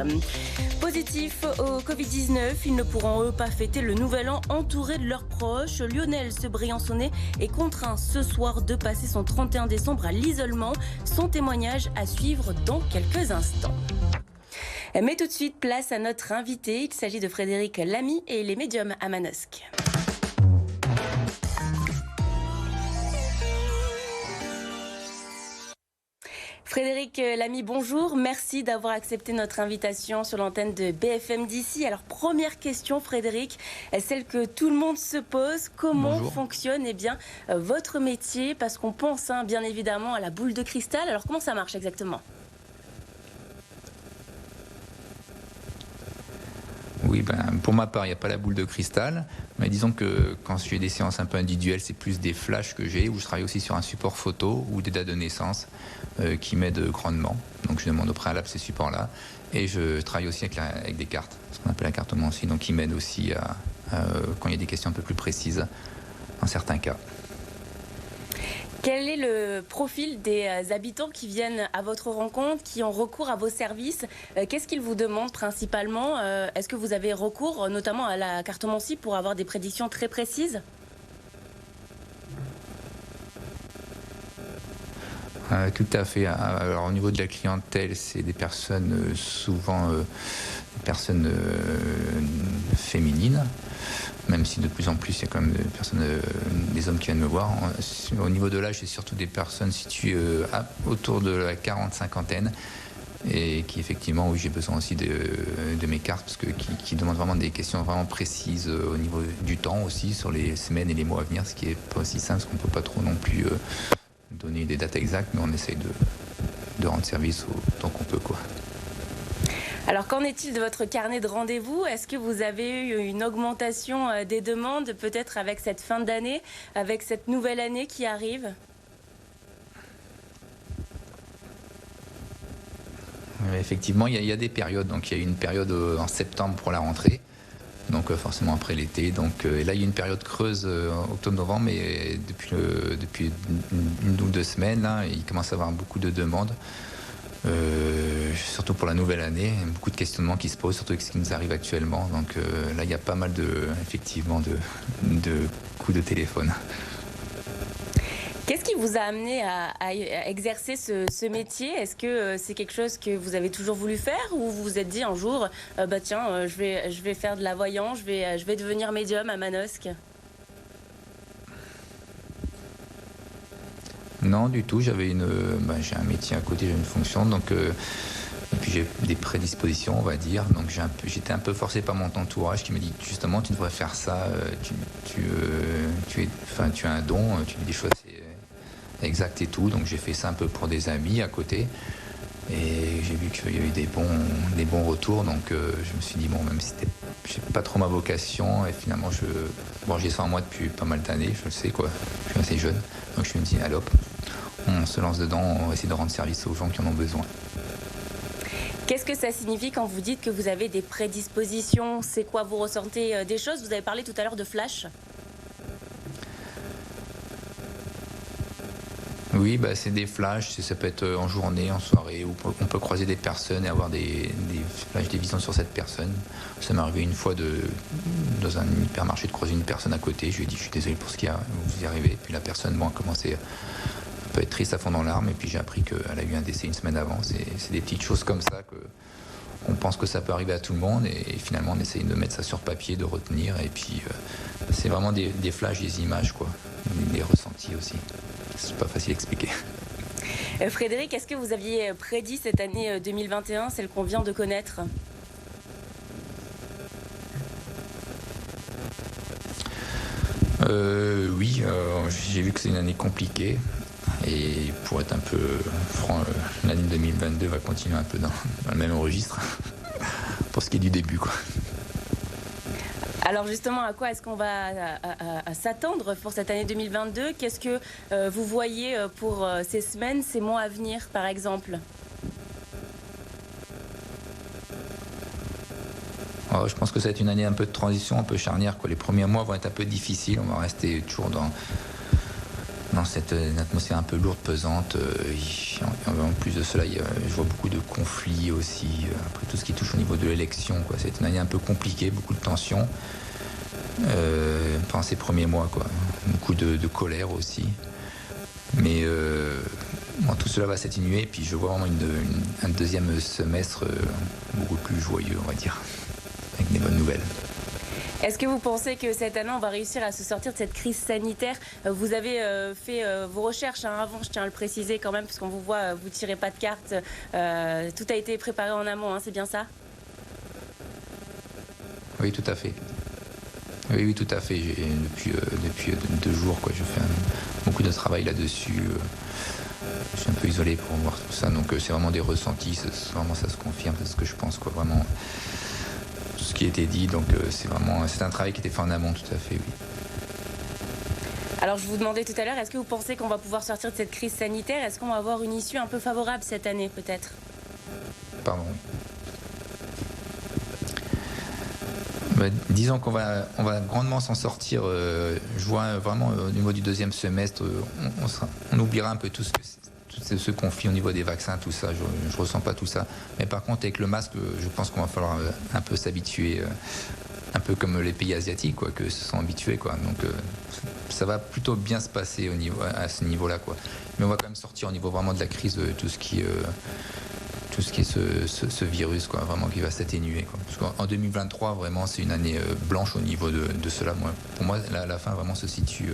Positif au Covid-19, ils ne pourront eux pas fêter le nouvel an entourés de leurs proches. Lionel, ce Briançonnais, est contraint ce soir de passer son 31 décembre à l'isolement. Son témoignage à suivre dans quelques instants. Mais tout de suite, place à notre invité. Il s'agit de Frédéric Lamy et il est médium à Manosque. Frédéric Lamy, bonjour. Merci d'avoir accepté notre invitation sur l'antenne de BFM d'ici. Alors, première question, Frédéric, celle que tout le monde se pose. Comment fonctionne votre métier? Parce qu'on pense bien évidemment à la boule de cristal. Alors, comment ça marche exactement? Oui, pour ma part, il n'y a pas la boule de cristal. Mais disons que quand je fais des séances un peu individuelles, c'est plus des flashs que j'ai, où je travaille aussi sur un support photo ou des dates de naissance qui m'aident grandement. Donc je demande au préalable ces supports-là. Et je travaille aussi avec des cartes, ce qu'on appelle la cartomancie, donc qui m'aident aussi quand il y a des questions un peu plus précises, en certains cas. Quel est le profil des habitants qui viennent à votre rencontre, qui ont recours à vos services? Qu'est-ce qu'ils vous demandent principalement? Est-ce que vous avez recours notamment à la cartomancie pour avoir des prédictions très précises? Tout à fait. Alors, au niveau de la clientèle, c'est des personnes souvent féminines, même si de plus en plus il y a quand même des hommes qui viennent me voir. Au niveau de l'âge, c'est surtout des personnes situées autour de la 40-50aine et qui effectivement, oui, j'ai besoin aussi de mes cartes parce que qui demandent vraiment des questions vraiment précises au niveau du temps aussi, sur les semaines et les mois à venir, ce qui est pas aussi simple parce qu'on peut pas trop non plus donner des dates exactes, mais on essaye de rendre service autant qu'on peut, quoi. Alors, qu'en est-il de votre carnet de rendez-vous? Est-ce que vous avez eu une augmentation des demandes, peut-être avec cette fin d'année, avec cette nouvelle année qui arrive? Effectivement, il y a des périodes. Donc, il y a eu une période en septembre pour la rentrée, donc forcément après l'été. Donc, et là, il y a une période creuse octobre-novembre, mais depuis une ou 2 semaines, là, il commence à y avoir beaucoup de demandes. Surtout pour la nouvelle année, beaucoup de questionnements qui se posent, surtout avec ce qui nous arrive actuellement. Donc là, il y a pas mal effectivement de coups de téléphone. Qu'est-ce qui vous a amené à exercer ce métier? Est-ce que c'est quelque chose que vous avez toujours voulu faire ou vous vous êtes dit un jour, tiens, je vais faire de la voyance, je vais devenir médium à Manosque? Non, du tout. J'ai un métier à côté, j'ai une fonction, donc et puis j'ai des prédispositions, on va dire. Donc j'étais un peu forcé par mon entourage qui me dit justement, tu devrais faire ça. Tu as un don, tu dis des choses exactes et tout. Donc j'ai fait ça un peu pour des amis à côté, et j'ai vu qu'il y a eu des bons retours. Donc je me suis dit bon, même si j'ai pas trop ma vocation, et finalement j'ai ça en moi depuis pas mal d'années, je le sais quoi. Je suis assez jeune, donc je me dis allez hop, on se lance dedans, on va essayer de rendre service aux gens qui en ont besoin. Qu'est-ce que ça signifie quand vous dites que vous avez des prédispositions? C'est quoi? Vous ressentez des choses? Vous avez parlé tout à l'heure de flash. Oui, c'est des flashs, ça peut être en journée, en soirée, où on peut croiser des personnes et avoir des flashs, des visions sur cette personne. Ça m'est arrivé une fois dans un hypermarché de croiser une personne à côté. Je lui ai dit, je suis désolé pour ce qui vous y arrivez. Et puis la personne a commencé un peu à être triste à fond dans larmes. Et puis j'ai appris qu'elle a eu un décès une semaine avant. C'est des petites choses comme ça qu'on pense que ça peut arriver à tout le monde. Et finalement, on essaye de mettre ça sur papier, de retenir. Et puis c'est vraiment des flashs, des images, quoi, des ressentis aussi. C'est pas facile à expliquer. Frédéric, est-ce que vous aviez prédit cette année 2021, celle qu'on vient de connaître? Oui, j'ai vu que c'est une année compliquée. Et pour être un peu franc, l'année 2022 va continuer un peu dans le même registre. Pour ce qui est du début, quoi. Alors justement, à quoi est-ce qu'on va à s'attendre pour cette année 2022? Qu'est-ce que vous voyez pour ces semaines, ces mois à venir, par exemple? Je pense que ça va être une année un peu de transition, un peu charnière, quoi. Les premiers mois vont être un peu difficiles. On va rester toujours dans cette atmosphère un peu lourde, pesante. En plus de cela, je vois beaucoup de conflits aussi. Après tout ce qui touche au niveau de l'élection, quoi. C'est une année un peu compliquée, beaucoup de tensions. Pendant ces premiers mois, quoi. Beaucoup de colère aussi. Mais tout cela va s'atténuer. Et puis je vois vraiment un deuxième semestre beaucoup plus joyeux, on va dire, avec des bonnes nouvelles. Est-ce que vous pensez que cette année, on va réussir à se sortir de cette crise sanitaire? Vous avez fait vos recherches avant, je tiens à le préciser quand même, parce qu'on vous voit, vous tirez pas de cartes. Tout a été préparé en amont, c'est bien ça? Oui, tout à fait. Oui, tout à fait. Depuis 2 jours, je fais beaucoup de travail là-dessus. Je suis un peu isolé pour voir tout ça, donc c'est vraiment des ressentis. Vraiment, ça se confirme, c'est ce que je pense, vraiment. Tout ce qui a été dit, donc c'est un travail qui était fait en amont, tout à fait, oui. Alors je vous demandais tout à l'heure, est-ce que vous pensez qu'on va pouvoir sortir de cette crise sanitaire? Est-ce qu'on va avoir une issue un peu favorable cette année, peut-être? Pardon. Disons qu'on va grandement s'en sortir. Je vois vraiment au niveau du 2e semestre, on oubliera un peu tout ce conflit au niveau des vaccins, tout ça. Je ressens pas tout ça. Mais par contre, avec le masque, je pense qu'on va falloir un peu s'habituer, un peu comme les pays asiatiques, que se sont habitués, Donc ça va plutôt bien se passer à ce niveau-là, Mais on va quand même sortir au niveau vraiment de la crise, tout ce qui est ce virus, vraiment qui va s'atténuer. Parce qu'en 2023, vraiment, c'est une année blanche au niveau de cela. Pour moi, la fin vraiment se situe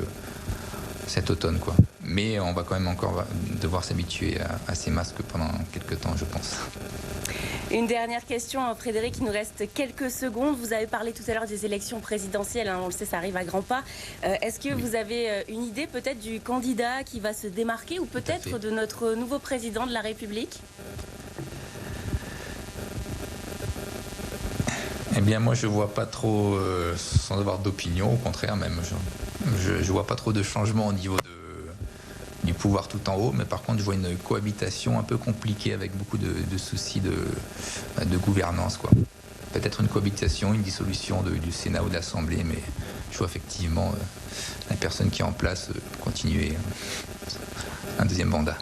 cet automne, Mais on va quand même encore devoir s'habituer à ces masques pendant quelques temps, je pense. Une dernière question, Frédéric, il nous reste quelques secondes. Vous avez parlé tout à l'heure des élections présidentielles, on le sait, ça arrive à grands pas. Est-ce que vous avez une idée peut-être du candidat qui va se démarquer ou peut-être de notre nouveau président de la République? Eh bien, moi, je vois pas trop, sans avoir d'opinion, au contraire même, je vois pas trop de changement au niveau du pouvoir tout en haut, mais par contre, je vois une cohabitation un peu compliquée avec beaucoup de soucis de gouvernance, Peut-être une cohabitation, une dissolution du Sénat ou de l'Assemblée, mais je vois effectivement la personne qui est en place continuer un 2e mandat.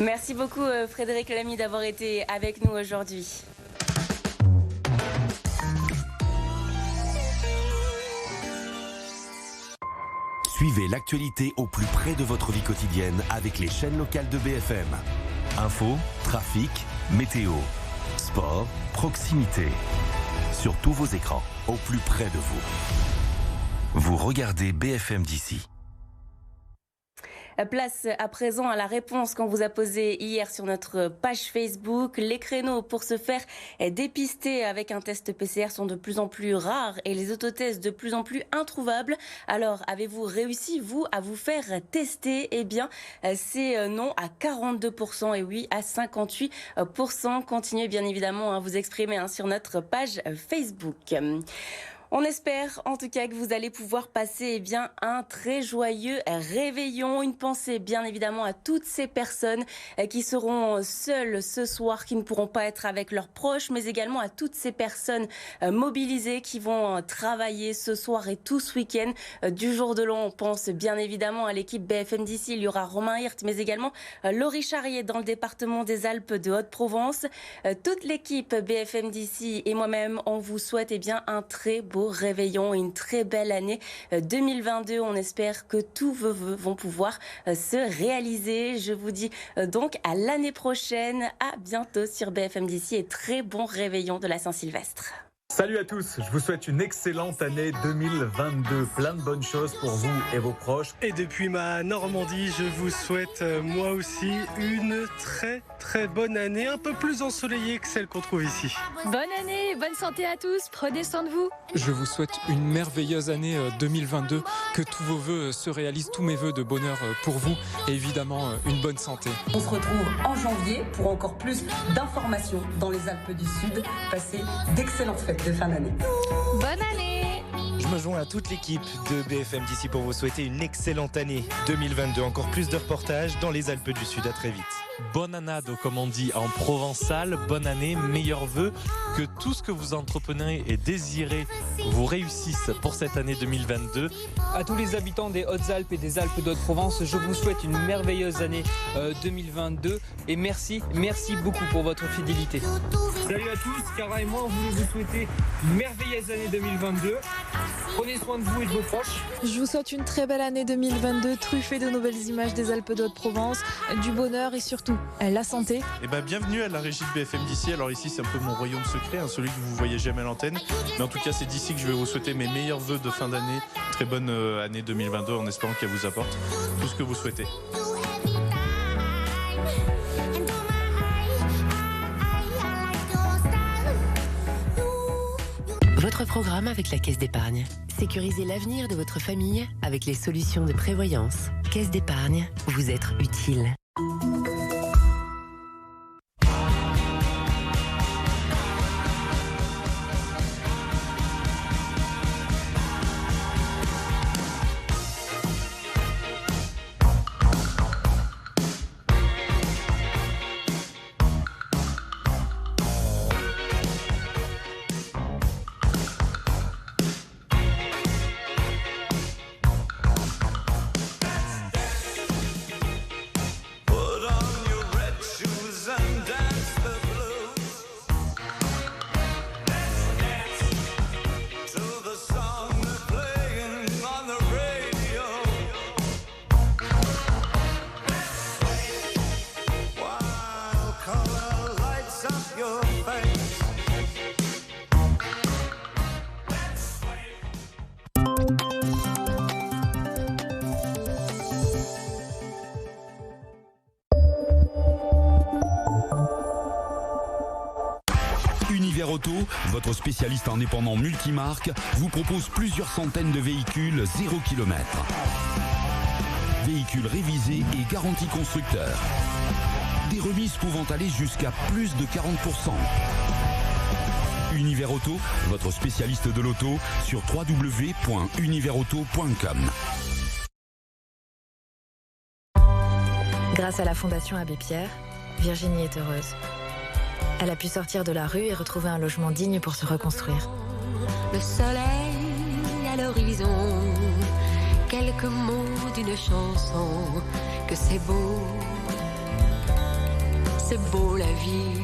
Merci beaucoup, Frédéric Lamy, d'avoir été avec nous aujourd'hui. Suivez l'actualité au plus près de votre vie quotidienne avec les chaînes locales de BFM. Info, trafic, météo, sport, proximité. Sur tous vos écrans, au plus près de vous. Vous regardez BFM d'ici. Place à présent à la réponse qu'on vous a posée hier sur notre page Facebook. Les créneaux pour se faire dépister avec un test PCR sont de plus en plus rares et les autotests de plus en plus introuvables. Alors, avez-vous réussi, vous, à vous faire tester? Eh bien, c'est non à 42% et oui à 58%. Continuez bien évidemment à vous exprimer sur notre page Facebook. On espère en tout cas que vous allez pouvoir passer un très joyeux réveillon. Une pensée bien évidemment à toutes ces personnes qui seront seules ce soir, qui ne pourront pas être avec leurs proches, mais également à toutes ces personnes mobilisées qui vont travailler ce soir et tout ce week-end. Du jour de l'an, on pense bien évidemment à l'équipe BFM d'ici. Il y aura Romain Hirt, mais également Laurie Charrier dans le département des Alpes de Haute-Provence. Toute l'équipe BFM d'ici et moi-même, on vous souhaite un très beau réveillon, une très belle année 2022. On espère que tous vos vœux vont pouvoir se réaliser. Je vous dis donc à l'année prochaine. À bientôt sur BFM d'ici et très bon réveillon de la Saint-Sylvestre. Salut à tous, je vous souhaite une excellente année 2022, plein de bonnes choses pour vous et vos proches. Et depuis ma Normandie, je vous souhaite moi aussi une très très bonne année, un peu plus ensoleillée que celle qu'on trouve ici. Bonne année, bonne santé à tous, prenez soin de vous. Je vous souhaite une merveilleuse année 2022, que tous vos vœux se réalisent, tous mes vœux de bonheur pour vous et évidemment une bonne santé. On se retrouve en janvier pour encore plus d'informations dans les Alpes du Sud. Passez d'excellentes fêtes de fin d'année. Bonne année! Je me joins à toute l'équipe de BFM d'ici pour vous souhaiter une excellente année 2022. Encore plus de reportages dans les Alpes du Sud. À très vite. Bonne annado, comme on dit en provençal. Bonne année, meilleurs vœux. Que tout ce que vous entreprenez et désirez vous réussisse pour cette année 2022. À tous les habitants des Hautes-Alpes et des Alpes d'Haute-Provence, je vous souhaite une merveilleuse année 2022 et merci beaucoup pour votre fidélité. Salut à tous, Cara et moi, on voulait vous souhaiter une merveilleuse année 2022. Prenez soin de vous et de vos proches. Je vous souhaite une très belle année 2022, truffée de nouvelles images des Alpes de Haute-Provence, du bonheur et surtout la santé. Et bienvenue à la régie de BFM d'ici. Alors ici c'est un peu mon royaume secret, celui que vous voyez jamais à l'antenne. Mais en tout cas c'est d'ici que je vais vous souhaiter mes meilleurs vœux de fin d'année. Très bonne année 2022 en espérant qu'elle vous apporte tout ce que vous souhaitez. Votre programme avec la Caisse d'épargne. Sécurisez l'avenir de votre famille avec les solutions de prévoyance. Caisse d'épargne, vous être utile. Auto, votre spécialiste indépendant multimarque, vous propose plusieurs centaines de véhicules 0 km. Véhicules révisés et garantie constructeur. Des remises pouvant aller jusqu'à plus de 40%. Univers Auto, votre spécialiste de l'auto sur www.univerauto.com. Grâce à la Fondation Abbé Pierre, Virginie est heureuse. Elle a pu sortir de la rue et retrouver un logement digne pour se reconstruire. Le soleil à l'horizon, quelques mots d'une chanson, que c'est beau la vie.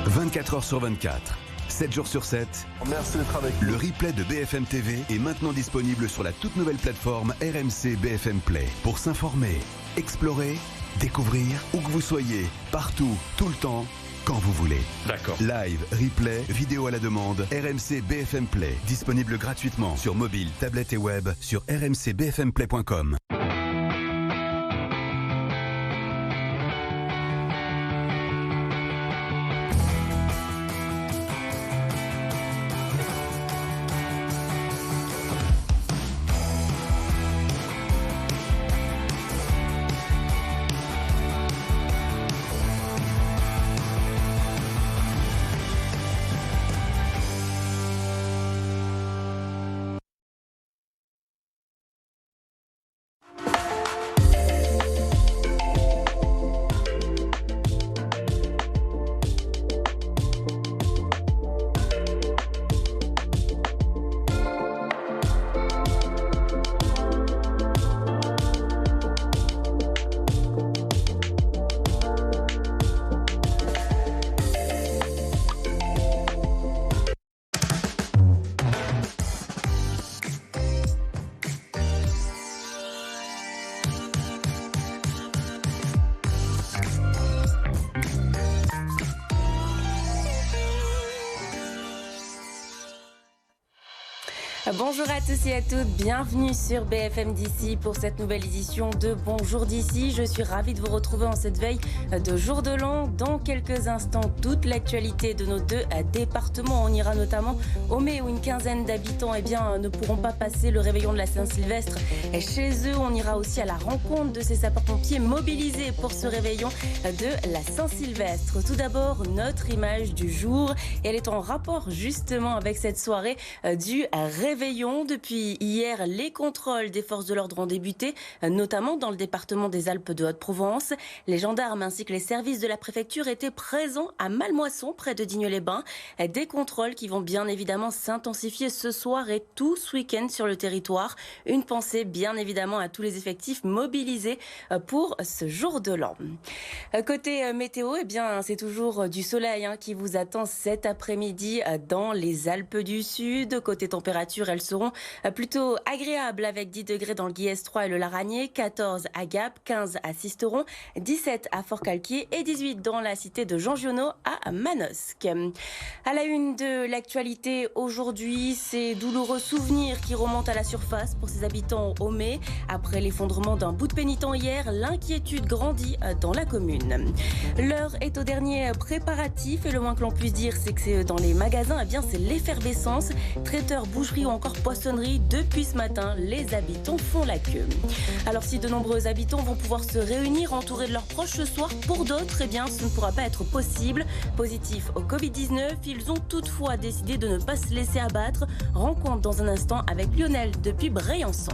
« 24 heures sur 24. 7 jours sur 7. Merci d'être avec nous. Le replay de BFM TV est maintenant disponible sur la toute nouvelle plateforme RMC BFM Play. Pour s'informer, explorer, découvrir, où que vous soyez, partout, tout le temps, quand vous voulez. D'accord. Live, replay, vidéo à la demande, RMC BFM Play. Disponible gratuitement sur mobile, tablette et web sur rmcbfmplay.com. Bonjour à tous et à toutes, bienvenue sur BFM d'ici pour cette nouvelle édition de Bonjour d'ici. Je suis ravie de vous retrouver en cette veille de jour de l'an. Dans quelques instants, toute l'actualité de nos deux départements. On ira notamment au Mets où une quinzaine d'habitants ne pourront pas passer le réveillon de la Saint-Sylvestre chez eux. On ira aussi à la rencontre de ces sapeurs-pompiers mobilisés pour ce réveillon de la Saint-Sylvestre. Tout d'abord, notre image du jour. Elle est en rapport justement avec cette soirée du réveillon. réveillon. Depuis hier, les contrôles des forces de l'ordre ont débuté, notamment dans le département des Alpes de Haute-Provence. Les gendarmes ainsi que les services de la préfecture étaient présents à Malmoisson, près de Digne-les-Bains. Des contrôles qui vont bien évidemment s'intensifier ce soir et tout ce week-end sur le territoire. Une pensée bien évidemment à tous les effectifs mobilisés pour ce jour de l'an. Côté météo, eh bien, c'est toujours du soleil qui vous attend cet après-midi dans les Alpes du Sud. Côté température, elles seront plutôt agréables avec 10 degrés dans le Guillaume 3 et le Laragné, 14 à Gap, 15 à Sisteron, 17 à Fort-Calquier et 18 dans la cité de Jean Giono à Manosque. À la une de l'actualité aujourd'hui, ces douloureux souvenirs qui remontent à la surface pour ces habitants haumés. Après l'effondrement d'un bout de pénitent hier, l'inquiétude grandit dans la commune. L'heure est au dernier préparatif et le moins que l'on puisse dire, c'est que dans les magasins, eh bien, c'est l'effervescence. Traiteurs, boucheries ou encore poissonneries, depuis ce matin, les habitants font la queue. Alors si de nombreux habitants vont pouvoir se réunir entourés de leurs proches ce soir, pour d'autres, eh bien, ce ne pourra pas être possible. Positifs au Covid-19, ils ont toutefois décidé de ne pas se laisser abattre. Rencontre dans un instant avec Lionel depuis Briançon.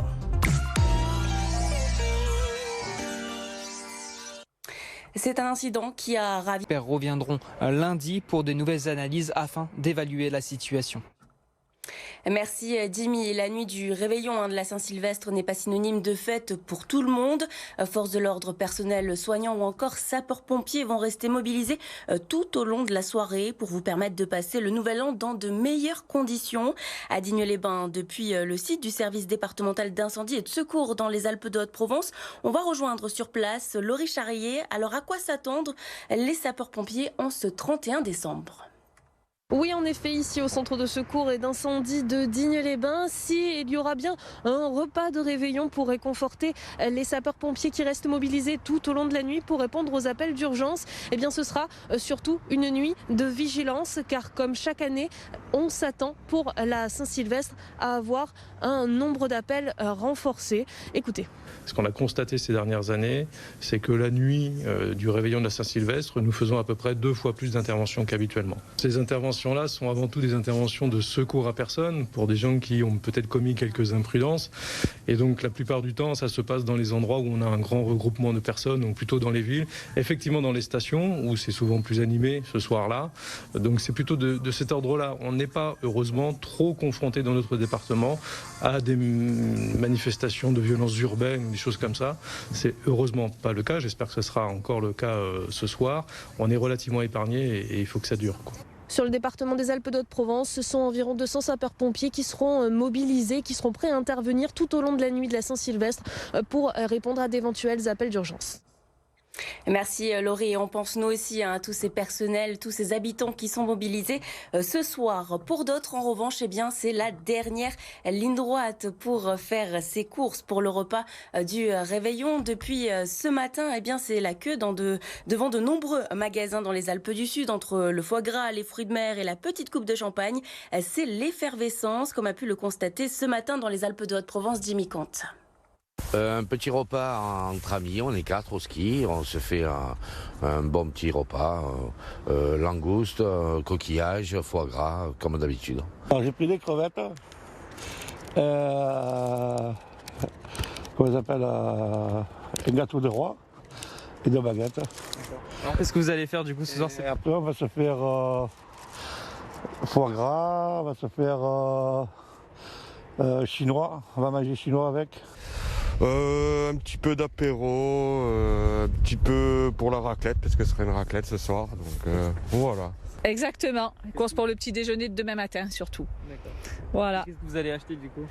C'est un incident qui a ravi. Les experts reviendront lundi pour de nouvelles analyses afin d'évaluer la situation. Merci Jimmy. La nuit du réveillon de la Saint-Sylvestre n'est pas synonyme de fête pour tout le monde. Forces de l'ordre, personnel soignant ou encore sapeurs-pompiers vont rester mobilisés tout au long de la soirée pour vous permettre de passer le nouvel an dans de meilleures conditions. À Digne-les-Bains, depuis le site du service départemental d'incendie et de secours dans les Alpes de Haute-Provence, on va rejoindre sur place Laurie Charrier. Alors à quoi s'attendre les sapeurs-pompiers en ce 31 décembre ? Oui, en effet, ici au centre de secours et d'incendie de Digne-les-Bains, il y aura bien un repas de réveillon pour réconforter les sapeurs-pompiers qui restent mobilisés tout au long de la nuit pour répondre aux appels d'urgence. Eh bien, ce sera surtout une nuit de vigilance, car comme chaque année, on s'attend pour la Saint-Sylvestre à avoir un nombre d'appels renforcé. Écoutez. Ce qu'on a constaté ces dernières années, c'est que la nuit du réveillon de la Saint-Sylvestre, nous faisons à peu près 2 fois plus d'interventions qu'habituellement. Ces interventions-là sont avant tout des interventions de secours à personne pour des gens qui ont peut-être commis quelques imprudences. Et donc la plupart du temps, ça se passe dans les endroits où on a un grand regroupement de personnes, donc plutôt dans les villes. Effectivement dans les stations, où c'est souvent plus animé ce soir-là. Donc c'est plutôt de cet ordre-là. On n'est pas, heureusement, trop confronté dans notre département à des manifestations de violences urbaines, des choses comme ça. C'est heureusement pas le cas. J'espère que ce sera encore le cas ce soir. On est relativement épargné et il faut que ça dure, quoi. Sur le département des Alpes de Haute-Provence, ce sont environ 200 sapeurs-pompiers qui seront mobilisés, qui seront prêts à intervenir tout au long de la nuit de la Saint-Sylvestre pour répondre à d'éventuels appels d'urgence. Merci Laurie. On pense nous aussi à tous ces personnels, tous ces habitants qui sont mobilisés ce soir. Pour d'autres, en revanche, eh bien, c'est la dernière ligne droite pour faire ses courses pour le repas du réveillon. Depuis ce matin, eh bien, c'est la queue devant de nombreux magasins dans les Alpes du Sud, entre le foie gras, les fruits de mer et la petite coupe de champagne. C'est l'effervescence, comme a pu le constater ce matin dans les Alpes de Haute-Provence, Jimmy Comte. Un petit repas entre amis, on est 4 au ski, on se fait un bon petit repas, langoustes, coquillages, foie gras, comme d'habitude. Alors j'ai pris des crevettes, comment ça s'appelle, un gâteau de roi et 2 baguettes. Qu'est-ce que vous allez faire du coup ce soir? Après on va se faire foie gras, on va se faire chinois, on va manger chinois avec. Un petit peu d'apéro, un petit peu pour la raclette, parce que ce serait une raclette ce soir, donc voilà. Exactement, course pour le petit déjeuner de demain matin surtout. D'accord. Voilà. Qu'est-ce que vous allez acheter du coup?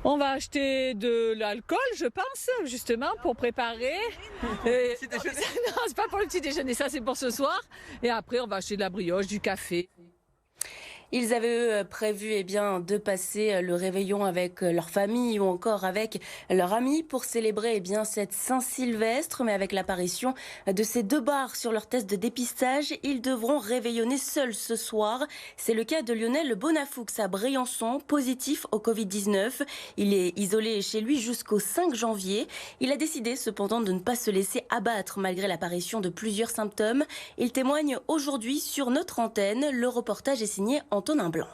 On va acheter de l'alcool, je pense, justement, pour préparer. Non, c'est pas pour le petit déjeuner, ça c'est pour ce soir. Et après, on va acheter de la brioche, du café. Ils avaient prévu de passer le réveillon avec leur famille ou encore avec leurs amis pour célébrer cette Saint-Sylvestre. Mais avec l'apparition de ces 2 bars sur leur test de dépistage, ils devront réveillonner seuls ce soir. C'est le cas de Lionel Bonafoux à Briançon, positif au Covid-19. Il est isolé chez lui jusqu'au 5 janvier. Il a décidé cependant de ne pas se laisser abattre malgré l'apparition de plusieurs symptômes. Il témoigne aujourd'hui sur notre antenne. Le reportage est signé Antonin Blanc.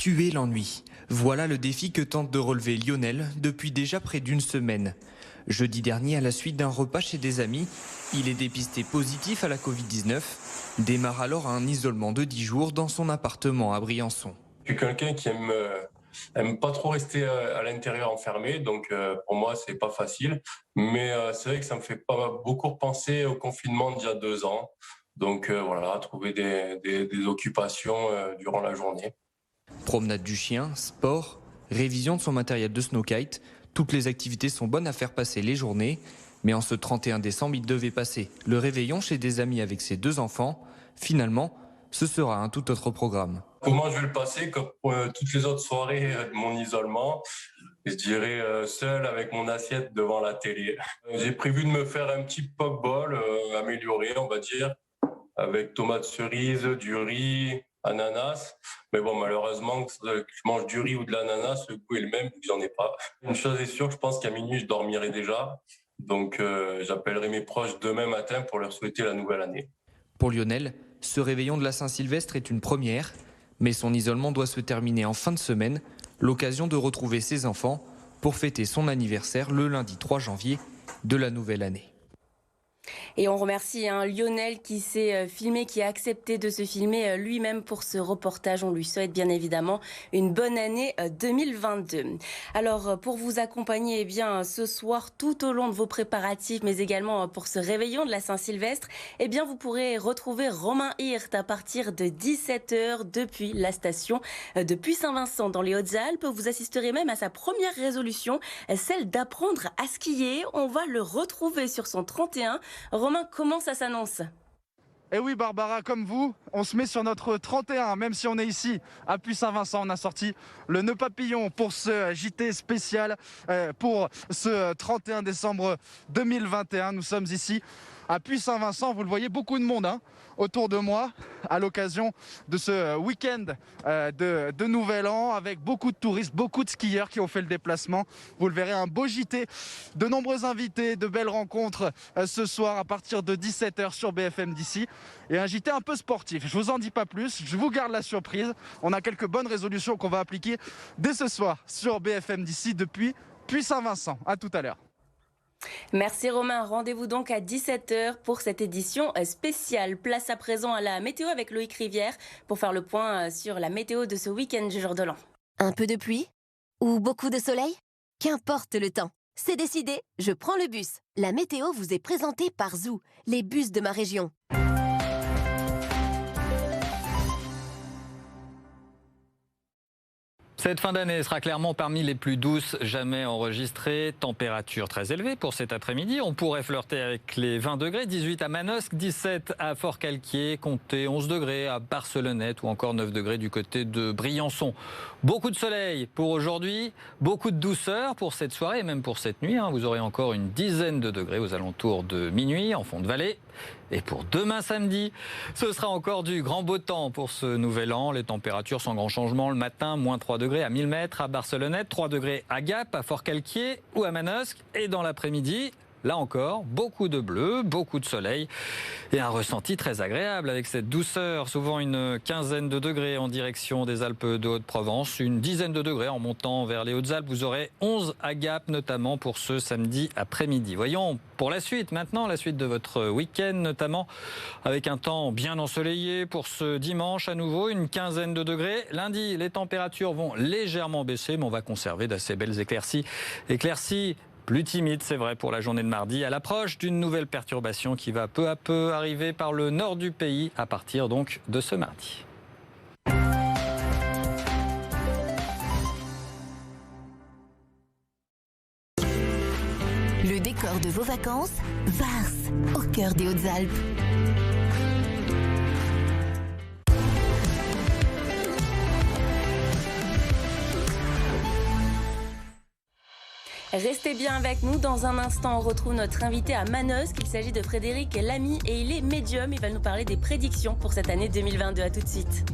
tuer l'ennui. Voilà le défi que tente de relever Lionel depuis déjà près d'une semaine. Jeudi dernier, à la suite d'un repas chez des amis, il est dépisté positif à la Covid-19. Démarre alors un isolement de 10 jours dans son appartement à Briançon. Je suis quelqu'un qui aime pas trop rester à l'intérieur enfermé, donc pour moi c'est pas facile. Mais c'est vrai que ça me fait pas beaucoup repenser au confinement d'il y a 2 ans. Donc voilà, trouver des occupations durant la journée. Promenade du chien, sport, révision de son matériel de snowkite, toutes les activités sont bonnes à faire passer les journées. Mais en ce 31 décembre, il devait passer le réveillon chez des amis avec ses 2 enfants. Finalement, ce sera un tout autre programme. Comment je vais le passer comme toutes les autres soirées de mon isolement? Je dirais seul avec mon assiette devant la télé. J'ai prévu de me faire un petit pokeball amélioré, on va dire, avec tomates cerises, du riz, ananas. Mais bon, malheureusement, que je mange du riz ou de l'ananas, le goût est le même, vu que j'en ai pas. Une chose est sûre, je pense qu'à minuit, je dormirai déjà. Donc j'appellerai mes proches demain matin pour leur souhaiter la nouvelle année. Pour Lionel, ce réveillon de la Saint-Sylvestre est une première, mais son isolement doit se terminer en fin de semaine, l'occasion de retrouver ses enfants pour fêter son anniversaire le lundi 3 janvier de la nouvelle année. Et on remercie Lionel qui s'est filmé, qui a accepté de se filmer lui-même pour ce reportage. On lui souhaite bien évidemment une bonne année 2022. Alors pour vous accompagner ce soir tout au long de vos préparatifs, mais également pour ce réveillon de la Saint-Sylvestre, vous pourrez retrouver Romain Hirt à partir de 17h depuis la station de Puy-Saint-Vincent dans les Hautes-Alpes. Vous assisterez même à sa première résolution, celle d'apprendre à skier. On va le retrouver sur son 31. Romain, comment ça s'annonce ? Eh oui Barbara, comme vous, on se met sur notre 31, même si on est ici à Puy-Saint-Vincent. On a sorti le nœud papillon pour ce JT spécial, pour ce 31 décembre 2021. Nous sommes ici à Puy-Saint-Vincent, vous le voyez, beaucoup de monde autour de moi à l'occasion de ce week-end de Nouvel An, avec beaucoup de touristes, beaucoup de skieurs qui ont fait le déplacement. Vous le verrez, un beau JT, de nombreux invités, de belles rencontres ce soir à partir de 17h sur BFM d'ici, et un JT un peu sportif. Je vous en dis pas plus, je vous garde la surprise. On a quelques bonnes résolutions qu'on va appliquer dès ce soir sur BFM d'ici depuis Puy-Saint-Vincent. À tout à l'heure. Merci Romain, rendez-vous donc à 17h pour cette édition spéciale. Place à présent à la météo avec Loïc Rivière pour faire le point sur la météo de ce week-end du jour de l'an. Un peu de pluie ou beaucoup de soleil? Qu'importe le temps. C'est décidé, je prends le bus. La météo vous est présentée par Zoo, les bus de ma région. Cette fin d'année sera clairement parmi les plus douces jamais enregistrées. Température très élevée pour cet après-midi. On pourrait flirter avec les 20 degrés, 18 à Manosque, 17 à Fort-Calquier, comptez 11 degrés à Barcelonnette ou encore 9 degrés du côté de Briançon. Beaucoup de soleil pour aujourd'hui, beaucoup de douceur pour cette soirée et même pour cette nuit. Vous aurez encore une dizaine de degrés aux alentours de minuit en fond de vallée. Et pour demain samedi, ce sera encore du grand beau temps pour ce nouvel an. Les températures sans grand changement le matin, moins 3 degrés à 1000 mètres à Barcelonnette, 3 degrés à Gap, à Fort-Calquier ou à Manosque. Et dans l'après-midi, là encore, beaucoup de bleu, beaucoup de soleil et un ressenti très agréable avec cette douceur. Souvent une quinzaine de degrés en direction des Alpes de Haute-Provence, une dizaine de degrés en montant vers les Hautes-Alpes. Vous aurez 11 à Gap, notamment pour ce samedi après-midi. Voyons pour la suite, maintenant, la suite de votre week-end, notamment avec un temps bien ensoleillé pour ce dimanche à nouveau, une quinzaine de degrés. Lundi, les températures vont légèrement baisser, mais on va conserver d'assez belles éclaircies. Éclaircies plus timide, c'est vrai, pour la journée de mardi, à l'approche d'une nouvelle perturbation qui va peu à peu arriver par le nord du pays à partir donc de ce mardi. Le décor de vos vacances, Vars, au cœur des Hautes-Alpes. Restez bien avec nous. Dans un instant, on retrouve notre invité à Manosque. Il s'agit de Frédéric Lamy et il est médium. Il va nous parler des prédictions pour cette année 2022. À tout de suite.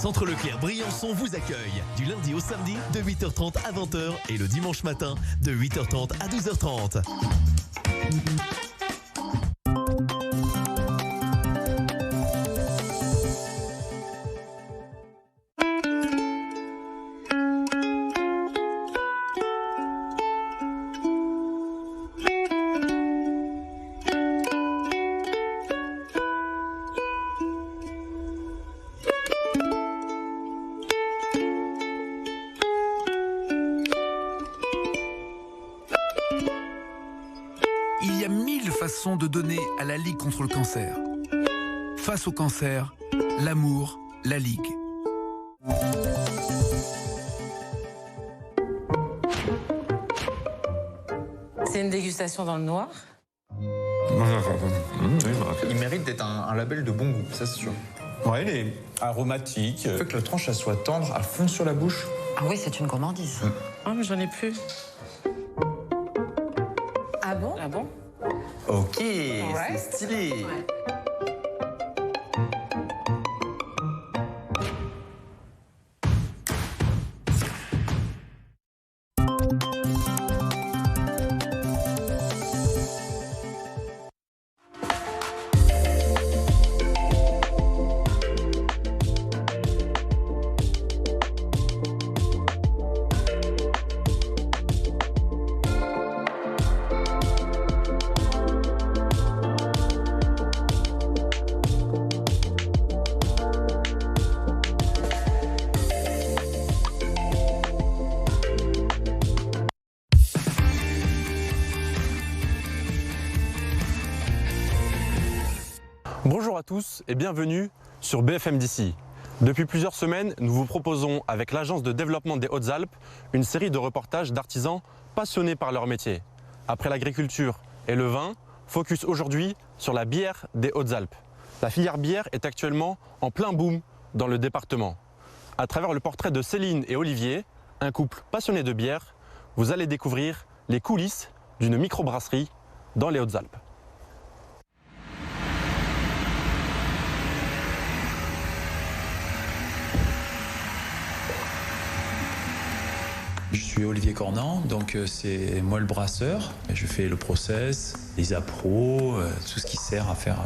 Centre Leclerc Briançon vous accueille du lundi au samedi de 8h30 à 20h et le dimanche matin de 8h30 à 12h30. Il y a 1000 façons de donner à la Ligue contre le cancer. Face au cancer, l'amour, la Ligue. C'est une dégustation dans le noir. Il mérite d'être un label de bon goût, ça c'est sûr. Ouais, il est aromatique. Il faut que la tranche elle soit tendre, à fond sur la bouche. Ah oui, c'est une gourmandise. Ah, mais j'en ai plus. Ah bon? Ah bon? Ok, c'est stylé. Ouais. Bonjour à tous et bienvenue sur BFM d'ici. Depuis plusieurs semaines, nous vous proposons avec l'Agence de développement des Hautes-Alpes une série de reportages d'artisans passionnés par leur métier. Après l'agriculture et le vin, focus aujourd'hui sur la bière des Hautes-Alpes. La filière bière est actuellement en plein boom dans le département. À travers le portrait de Céline et Olivier, un couple passionné de bière, vous allez découvrir les coulisses d'une microbrasserie dans les Hautes-Alpes. Je suis Olivier Cornan, donc c'est moi le brasseur. Je fais le process, les appros, tout ce qui sert à faire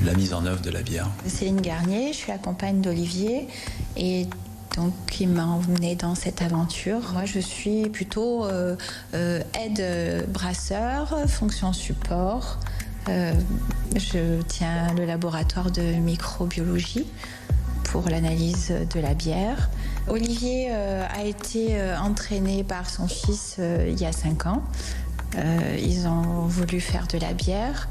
la mise en œuvre de la bière. Céline Garnier, je suis la compagne d'Olivier et donc il m'a emmenée dans cette aventure. Moi je suis plutôt aide brasseur, fonction support. Je tiens le laboratoire de microbiologie pour l'analyse de la bière. Olivier a été entraîné par son fils il y a 5 ans. Ils ont voulu faire de la bière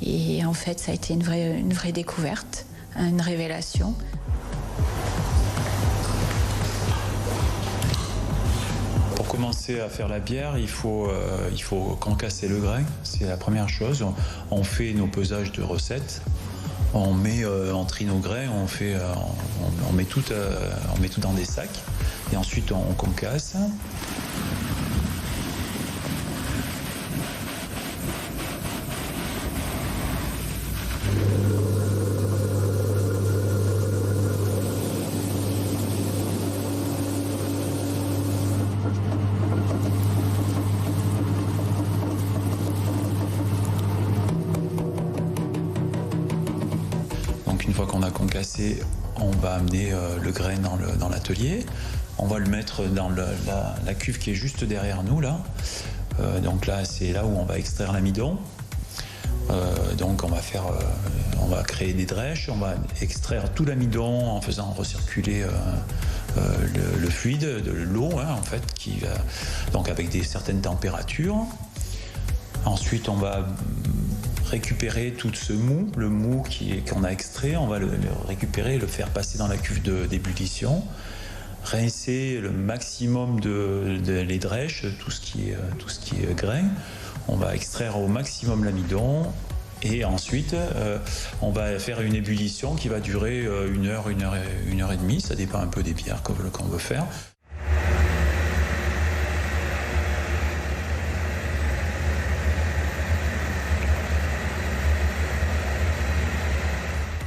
et en fait ça a été une vraie découverte, une révélation. Pour commencer à faire la bière, il faut concasser le grain, c'est la première chose. On fait nos pesages de recettes. On trie nos grains, on met tout dans des sacs et ensuite on concasse. Une fois qu'on a concassé, on va amener le grain dans l'atelier. On va le mettre dans la cuve qui est juste derrière nous là. Donc là, c'est là où on va extraire l'amidon. Donc on va créer des drèches, on va extraire tout l'amidon en faisant recirculer le fluide, de l'eau en fait, donc avec certaines températures. Ensuite, on va récupérer tout ce mou, le mou qu'on a extrait, on va le récupérer et le faire passer dans la cuve d'ébullition, rincer le maximum les drèches, tout ce qui est grain. On va extraire au maximum l'amidon et ensuite on va faire une ébullition qui va durer 1 heure, 1 heure et demie, ça dépend un peu des bières qu'on veut faire.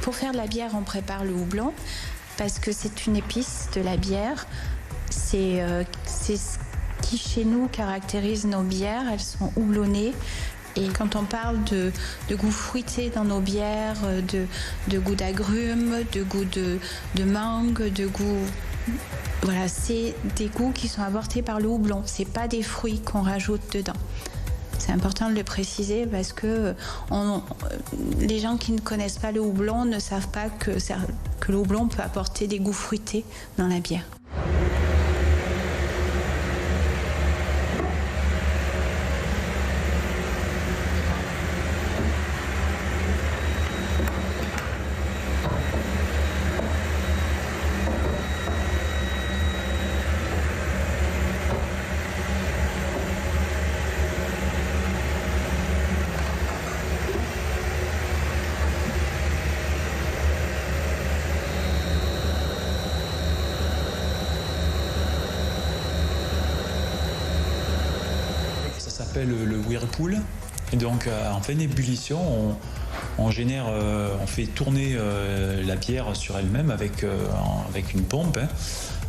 Pour faire de la bière, on prépare le houblon. parce que c'est une épice de la bière. C'est ce qui chez nous caractérise nos bières. Elles sont houblonnées. Et quand on parle de goût fruité dans nos bières, de goût d'agrumes, de goût de mangue, de goût... Voilà, c'est des goûts qui sont apportés par le houblon. C'est pas des fruits qu'on rajoute dedans. C'est important de le préciser parce que les gens qui ne connaissent pas le houblon ne savent pas que le houblon peut apporter des goûts fruités dans la bière. Le whirlpool. Et donc en pleine ébullition, on fait tourner la bière sur elle-même avec une pompe. Hein.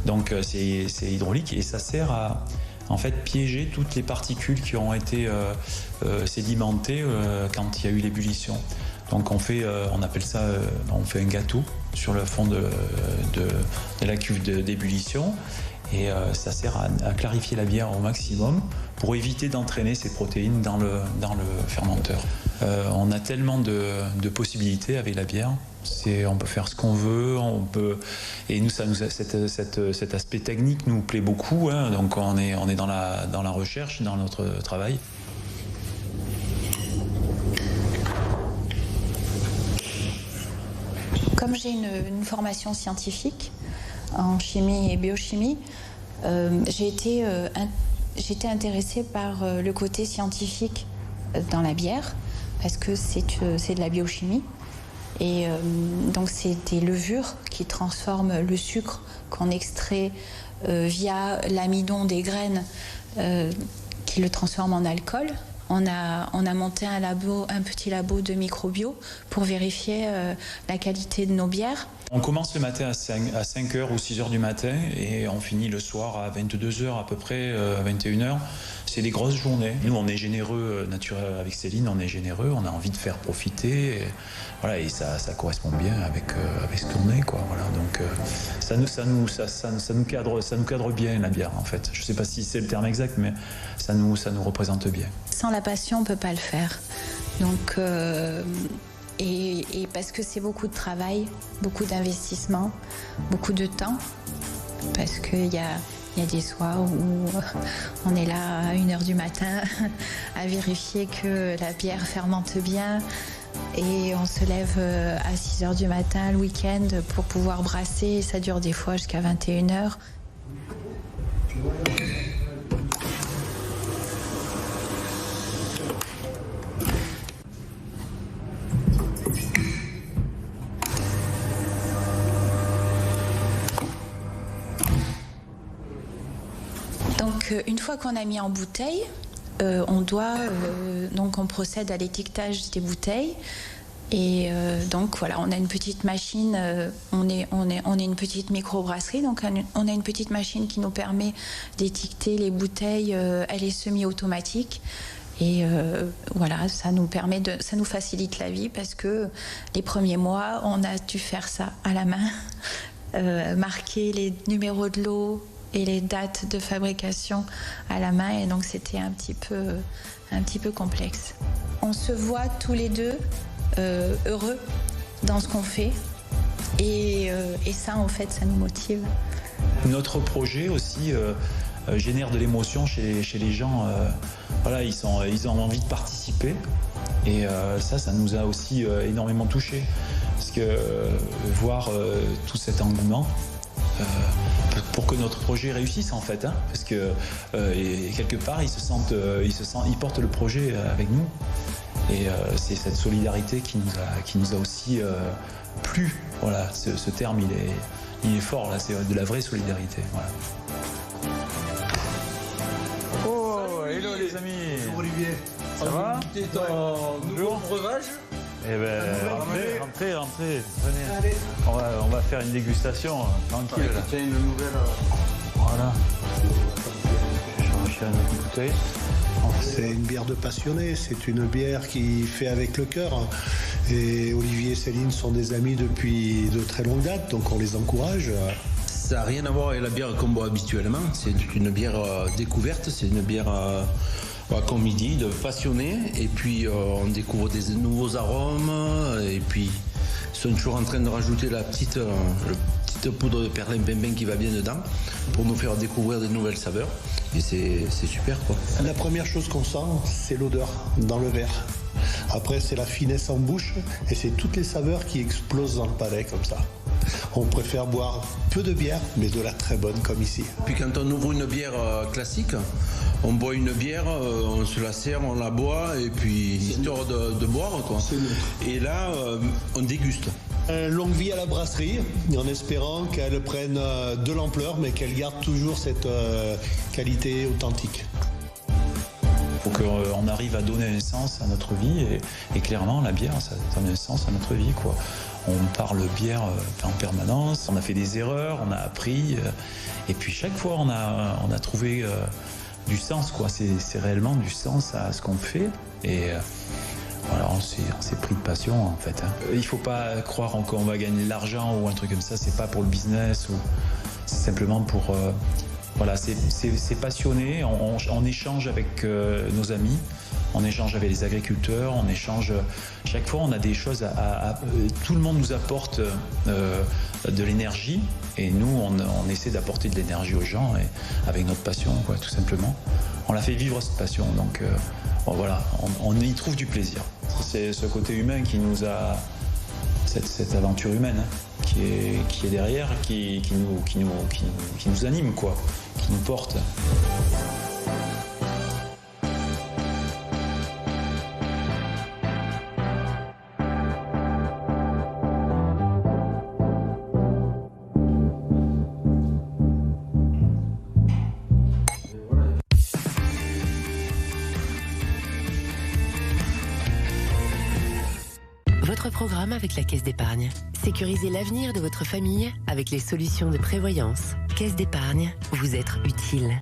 Donc c'est hydraulique et ça sert à en fait piéger toutes les particules qui ont été sédimentées quand il y a eu l'ébullition. Donc on fait un gâteau sur le fond de la cuve d'ébullition. Et ça sert à clarifier la bière au maximum pour éviter d'entraîner ces protéines dans le fermenteur. On a tellement de possibilités avec la bière. On peut faire ce qu'on veut, et nous, cet aspect technique nous plaît beaucoup. Hein, donc on est dans la recherche, dans notre travail. Comme j'ai une formation scientifique en chimie et biochimie, j'étais intéressée par le côté scientifique dans la bière parce que c'est de la biochimie et donc c'est des levures qui transforment le sucre qu'on extrait via l'amidon des graines qui le transforme en alcool. On a monté un petit labo de microbio pour vérifier la qualité de nos bières. On commence le matin à 5h ou 6h du matin et on finit le soir à 22h à peu près, à 21h. C'est des grosses journées. Nous, on est généreux, avec Céline, on est généreux, on a envie de faire profiter. Et ça correspond bien avec ce qu'on est, quoi. Voilà, donc ça nous cadre bien la bière, en fait. Je ne sais pas si c'est le terme exact, mais ça nous représente bien. Sans la passion, on ne peut pas le faire. Donc, et parce que c'est beaucoup de travail, beaucoup d'investissement, beaucoup de temps, parce qu'il y a des soirs où on est là à 1h du matin à vérifier que la bière fermente bien et on se lève à 6h du matin le week-end pour pouvoir brasser. Ça dure des fois jusqu'à 21h. Une fois qu'on a mis en bouteille, on procède à l'étiquetage des bouteilles et donc voilà, on a une petite machine, on est une petite microbrasserie, donc on a une petite machine qui nous permet d'étiqueter les bouteilles. Elle est semi-automatique et voilà, ça nous facilite la vie parce que les premiers mois, on a dû faire ça à la main, marquer les numéros de lot et les dates de fabrication à la main, et donc c'était un petit peu complexe. On se voit tous les deux heureux dans ce qu'on fait et ça en fait ça nous motive. Notre projet aussi génère de l'émotion chez les gens. Voilà, ils ont envie de participer et ça nous a aussi énormément touchés parce que voir tout cet engouement pour que notre projet réussisse en fait, hein, parce que quelque part ils portent le projet avec nous et c'est cette solidarité qui nous a aussi plu. Voilà, ce terme il est fort là, c'est de la vraie solidarité. Voilà. Oh, hello les amis. Bonjour Olivier. Ça va? Ton nouveau breuvage. Eh ben, rentrez. Venez. On va faire une dégustation tranquille. Tiens, une nouvelle. Voilà. Je vais chercher une autre bouteille. C'est une bière de passionné, c'est une bière qui fait avec le cœur. Et Olivier et Céline sont des amis depuis de très longue date, donc on les encourage. Ça n'a rien à voir avec la bière qu'on boit habituellement. C'est une bière découverte, c'est une bière comme il dit, de passionné. Et puis on découvre des nouveaux arômes. Et puis ils sont toujours en train de rajouter la petite poudre de perlimpinpin qui va bien dedans pour nous faire découvrir de nouvelles saveurs. Et c'est super quoi. La première chose qu'on sent, c'est l'odeur dans le verre. Après, c'est la finesse en bouche et c'est toutes les saveurs qui explosent dans le palais comme ça. On préfère boire peu de bière, mais de la très bonne comme ici. Puis quand on ouvre une bière classique, on boit une bière, on se la sert, on la boit et puis histoire de boire quoi. Et là, on déguste. Longue vie à la brasserie, en espérant qu'elle prenne de l'ampleur, mais qu'elle garde toujours cette qualité authentique. Il faut qu'on arrive à donner un sens à notre vie et clairement la bière ça donne un sens à notre vie quoi. On parle bière en permanence, on a fait des erreurs, on a appris et puis chaque fois on a trouvé du sens quoi. C'est réellement du sens à ce qu'on fait et voilà, on s'est pris de passion en fait. Il faut pas croire qu'on va gagner de l'argent ou un truc comme ça, c'est pas pour le business ou c'est simplement pour voilà, c'est passionné, on échange avec nos amis, on échange avec les agriculteurs, on échange... Chaque fois, on a des choses tout le monde nous apporte de l'énergie et nous, on essaie d'apporter de l'énergie aux gens et, avec notre passion, quoi, tout simplement. On la fait vivre cette passion, donc voilà, on y trouve du plaisir. C'est ce côté humain qui nous a... Cette aventure humaine hein, qui est derrière, qui nous anime, quoi, qui nous porte. Votre programme avec la Caisse d'épargne. Sécurisez l'avenir de votre famille avec les solutions de prévoyance. Caisse d'épargne, vous être utile.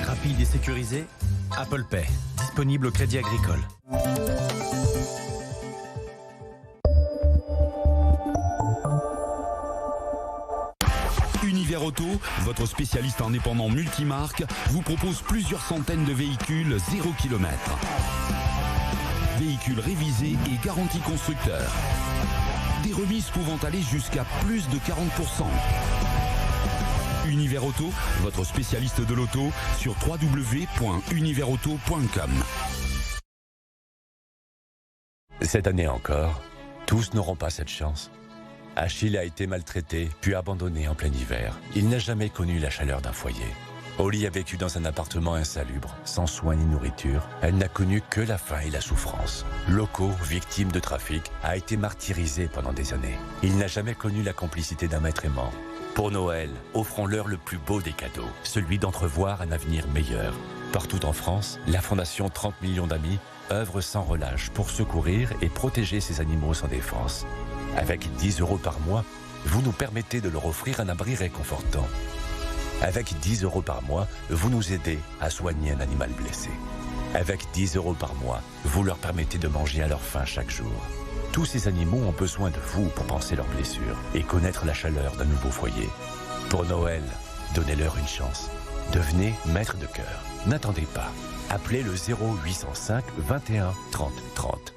Rapide et sécurisé, Apple Pay, disponible au Crédit Agricole. Univers Auto, votre spécialiste indépendant multimarque, vous propose plusieurs centaines de véhicules 0 km. Véhicules révisés et garantie constructeur. Des remises pouvant aller jusqu'à plus de 40%. Univers Auto, votre spécialiste de l'auto, sur www.universauto.com. Cette année encore, tous n'auront pas cette chance. Achille a été maltraité, puis abandonné en plein hiver. Il n'a jamais connu la chaleur d'un foyer. Oli a vécu dans un appartement insalubre, sans soins ni nourriture. Elle n'a connu que la faim et la souffrance. Loco, victime de trafic, a été martyrisé pendant des années. Il n'a jamais connu la complicité d'un maître aimant. Pour Noël, offrons-leur le plus beau des cadeaux, celui d'entrevoir un avenir meilleur. Partout en France, la Fondation 30 millions d'amis œuvre sans relâche pour secourir et protéger ces animaux sans défense. Avec 10 € par mois, vous nous permettez de leur offrir un abri réconfortant. Avec 10 € par mois, vous nous aidez à soigner un animal blessé. Avec 10 € par mois, vous leur permettez de manger à leur faim chaque jour. Tous ces animaux ont besoin de vous pour panser leurs blessures et connaître la chaleur d'un nouveau foyer. Pour Noël, donnez-leur une chance. Devenez maître de cœur. N'attendez pas. Appelez le 0805 21 30 30.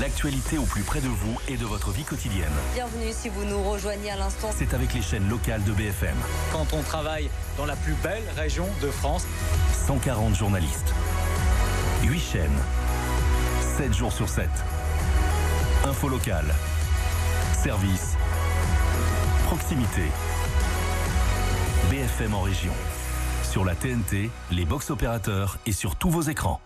L'actualité au plus près de vous et de votre vie quotidienne. Bienvenue si vous nous rejoignez à l'instant. C'est avec les chaînes locales de BFM. Quand on travaille dans la plus belle région de France. 140 journalistes. 8 chaînes. 7 jours sur 7. Info locale. Service. Proximité. BFM en région. Sur la TNT, les box opérateurs et sur tous vos écrans.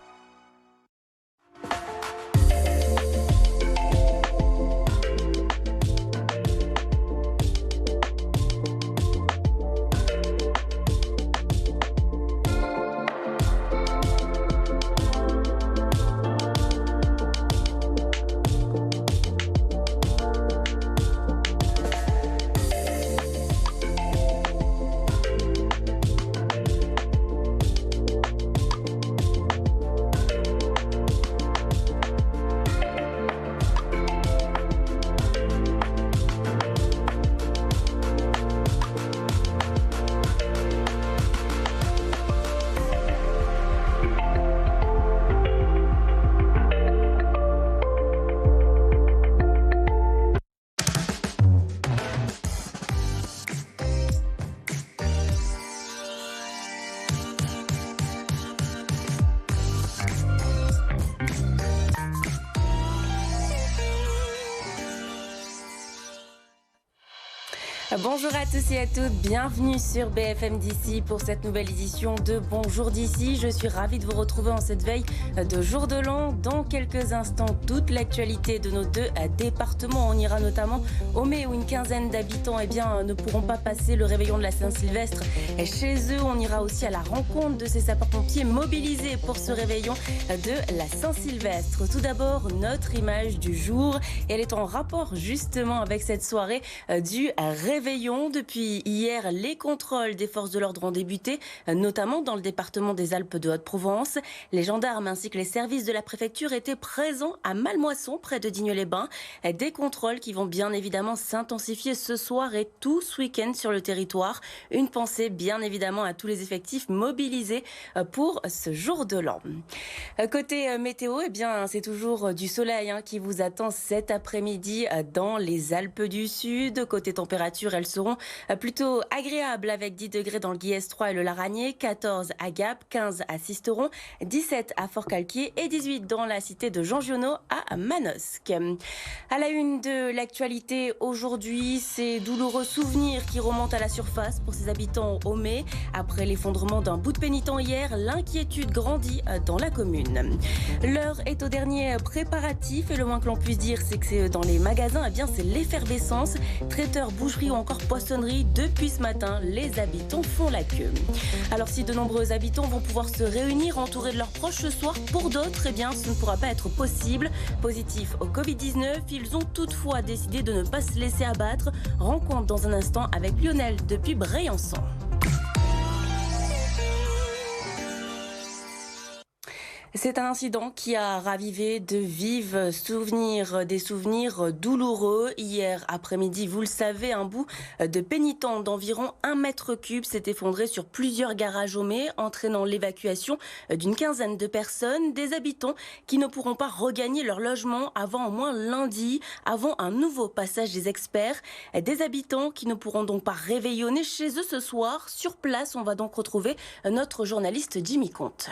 Bonjour à tous et à toutes, bienvenue sur BFM d'ici pour cette nouvelle édition de Bonjour d'ici. Je suis ravie de vous retrouver en cette veille de jour de l'an. Dans quelques instants, toute l'actualité de nos deux départements. On ira notamment au Mai où une quinzaine d'habitants ne pourront pas passer le réveillon de la Saint-Sylvestre chez eux. On ira aussi à la rencontre de ces sapeurs-pompiers mobilisés pour ce réveillon de la Saint-Sylvestre. Tout d'abord, notre image du jour. Elle est en rapport justement avec cette soirée du réveillon. Depuis hier, les contrôles des forces de l'ordre ont débuté, notamment dans le département des Alpes de Haute-Provence. Les gendarmes ainsi que les services de la préfecture étaient présents à Malmoisson, près de Digne-les-Bains. Des contrôles qui vont bien évidemment s'intensifier ce soir et tout ce week-end sur le territoire. Une pensée bien évidemment à tous les effectifs mobilisés pour ce jour de l'an. Côté météo, c'est toujours du soleil qui vous attend cet après-midi dans les Alpes du Sud. Côté température, elles seront plutôt agréables avec 10 degrés dans le Guillestroy et le Laragné, 14 à Gap, 15 à Sisteron, 17 à Fort-Calquier et 18 dans la cité de Jean Giono à Manosque. À la une de l'actualité aujourd'hui, ces douloureux souvenirs qui remontent à la surface pour ces habitants au Mai. Après l'effondrement d'un bout de pénitent hier, l'inquiétude grandit dans la commune. L'heure est au dernier préparatif et le moins que l'on puisse dire, c'est que c'est dans les magasins, c'est l'effervescence. Traiteurs, boucheries ou encore poissonneries, depuis ce matin, les habitants font la queue. Alors si de nombreux habitants vont pouvoir se réunir entourés de leurs proches ce soir, pour d'autres, ce ne pourra pas être possible. Positifs au Covid-19, ils ont toutefois décidé de ne pas se laisser abattre. Rencontre dans un instant avec Lionel depuis Briançon. C'est un incident qui a ravivé de vifs souvenirs, des souvenirs douloureux. Hier après-midi, vous le savez, un bout de pénitent d'environ 1 mètre cube s'est effondré sur plusieurs garages au Mai, entraînant l'évacuation d'une quinzaine de personnes, des habitants qui ne pourront pas regagner leur logement avant au moins lundi, avant un nouveau passage des experts. Des habitants qui ne pourront donc pas réveillonner chez eux ce soir. Sur place, on va donc retrouver notre journaliste Jimmy Comte.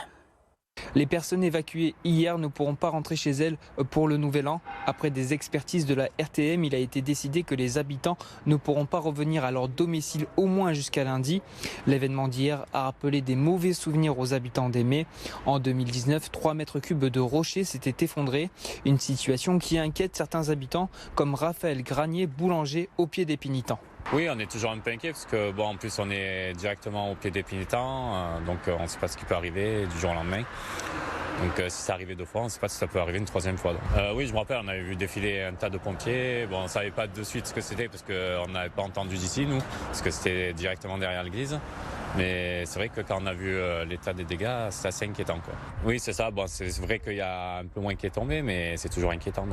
Les personnes évacuées hier ne pourront pas rentrer chez elles pour le nouvel an. Après des expertises de la RTM, il a été décidé que les habitants ne pourront pas revenir à leur domicile au moins jusqu'à lundi. L'événement d'hier a rappelé des mauvais souvenirs aux habitants d'Aimé. En 2019, 3 mètres cubes de rochers s'étaient effondrés. Une situation qui inquiète certains habitants comme Raphaël Granier, boulanger au pied des Pénitents. Oui, on est toujours un peu inquiet parce que en plus on est directement au pied des Pénitents, donc on ne sait pas ce qui peut arriver du jour au lendemain. Donc si ça arrivait 2 fois, on ne sait pas si ça peut arriver une 3e fois. Oui, je me rappelle, on avait vu défiler un tas de pompiers. Bon, on ne savait pas de suite ce que c'était parce qu'on n'avait pas entendu d'ici, nous, parce que c'était directement derrière l'église. Mais c'est vrai que quand on a vu l'état des dégâts, c'est assez inquiétant, quoi. Oui, c'est ça. Bon, c'est vrai qu'il y a un peu moins qui est tombé, mais c'est toujours inquiétant.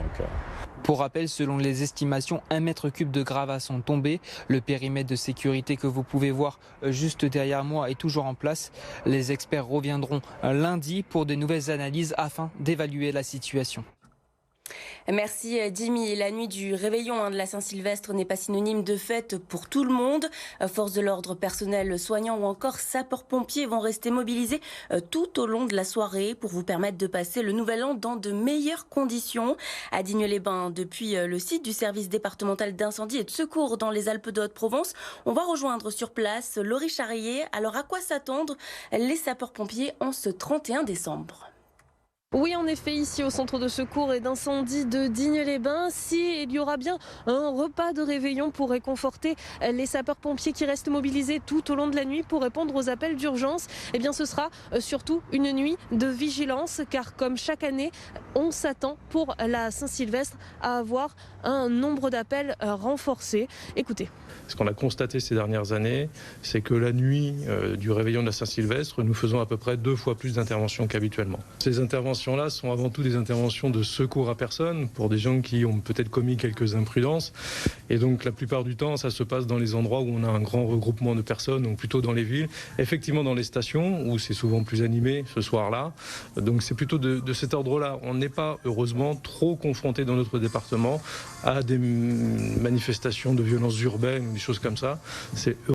Pour rappel, selon les estimations, 1 mètre cube de gravats sont tombés. Le périmètre de sécurité que vous pouvez voir juste derrière moi est toujours en place. Les experts reviendront lundi pour de nouvelles analyses afin d'évaluer la situation. Merci Dimi. La nuit du réveillon de la Saint-Sylvestre n'est pas synonyme de fête pour tout le monde. Forces de l'ordre, personnel soignant ou encore sapeurs-pompiers vont rester mobilisés tout au long de la soirée pour vous permettre de passer le nouvel an dans de meilleures conditions. À Digne-les-Bains, depuis le site du service départemental d'incendie et de secours dans les Alpes de Haute-Provence, on va rejoindre sur place Laurie Charrier. Alors à quoi s'attendre les sapeurs-pompiers en ce 31 décembre ? Oui, en effet, ici au centre de secours et d'incendie de Digne-les-Bains, il y aura bien un repas de réveillon pour réconforter les sapeurs-pompiers qui restent mobilisés tout au long de la nuit pour répondre aux appels d'urgence. Eh bien, ce sera surtout une nuit de vigilance, car comme chaque année, on s'attend pour la Saint-Sylvestre à avoir un nombre d'appels renforcé. Écoutez. Ce qu'on a constaté ces dernières années, c'est que la nuit du réveillon de la Saint-Sylvestre, nous faisons à peu près 2 fois plus d'interventions qu'habituellement. Ces interventions-là sont avant tout des interventions de secours à personne pour des gens qui ont peut-être commis quelques imprudences. Et donc la plupart du temps, ça se passe dans les endroits où on a un grand regroupement de personnes, donc plutôt dans les villes. Effectivement dans les stations, où c'est souvent plus animé ce soir-là. Donc c'est plutôt de cet ordre-là. On n'est pas, heureusement, trop confronté dans notre département à des manifestations de violence urbaine, des choses comme ça. C'est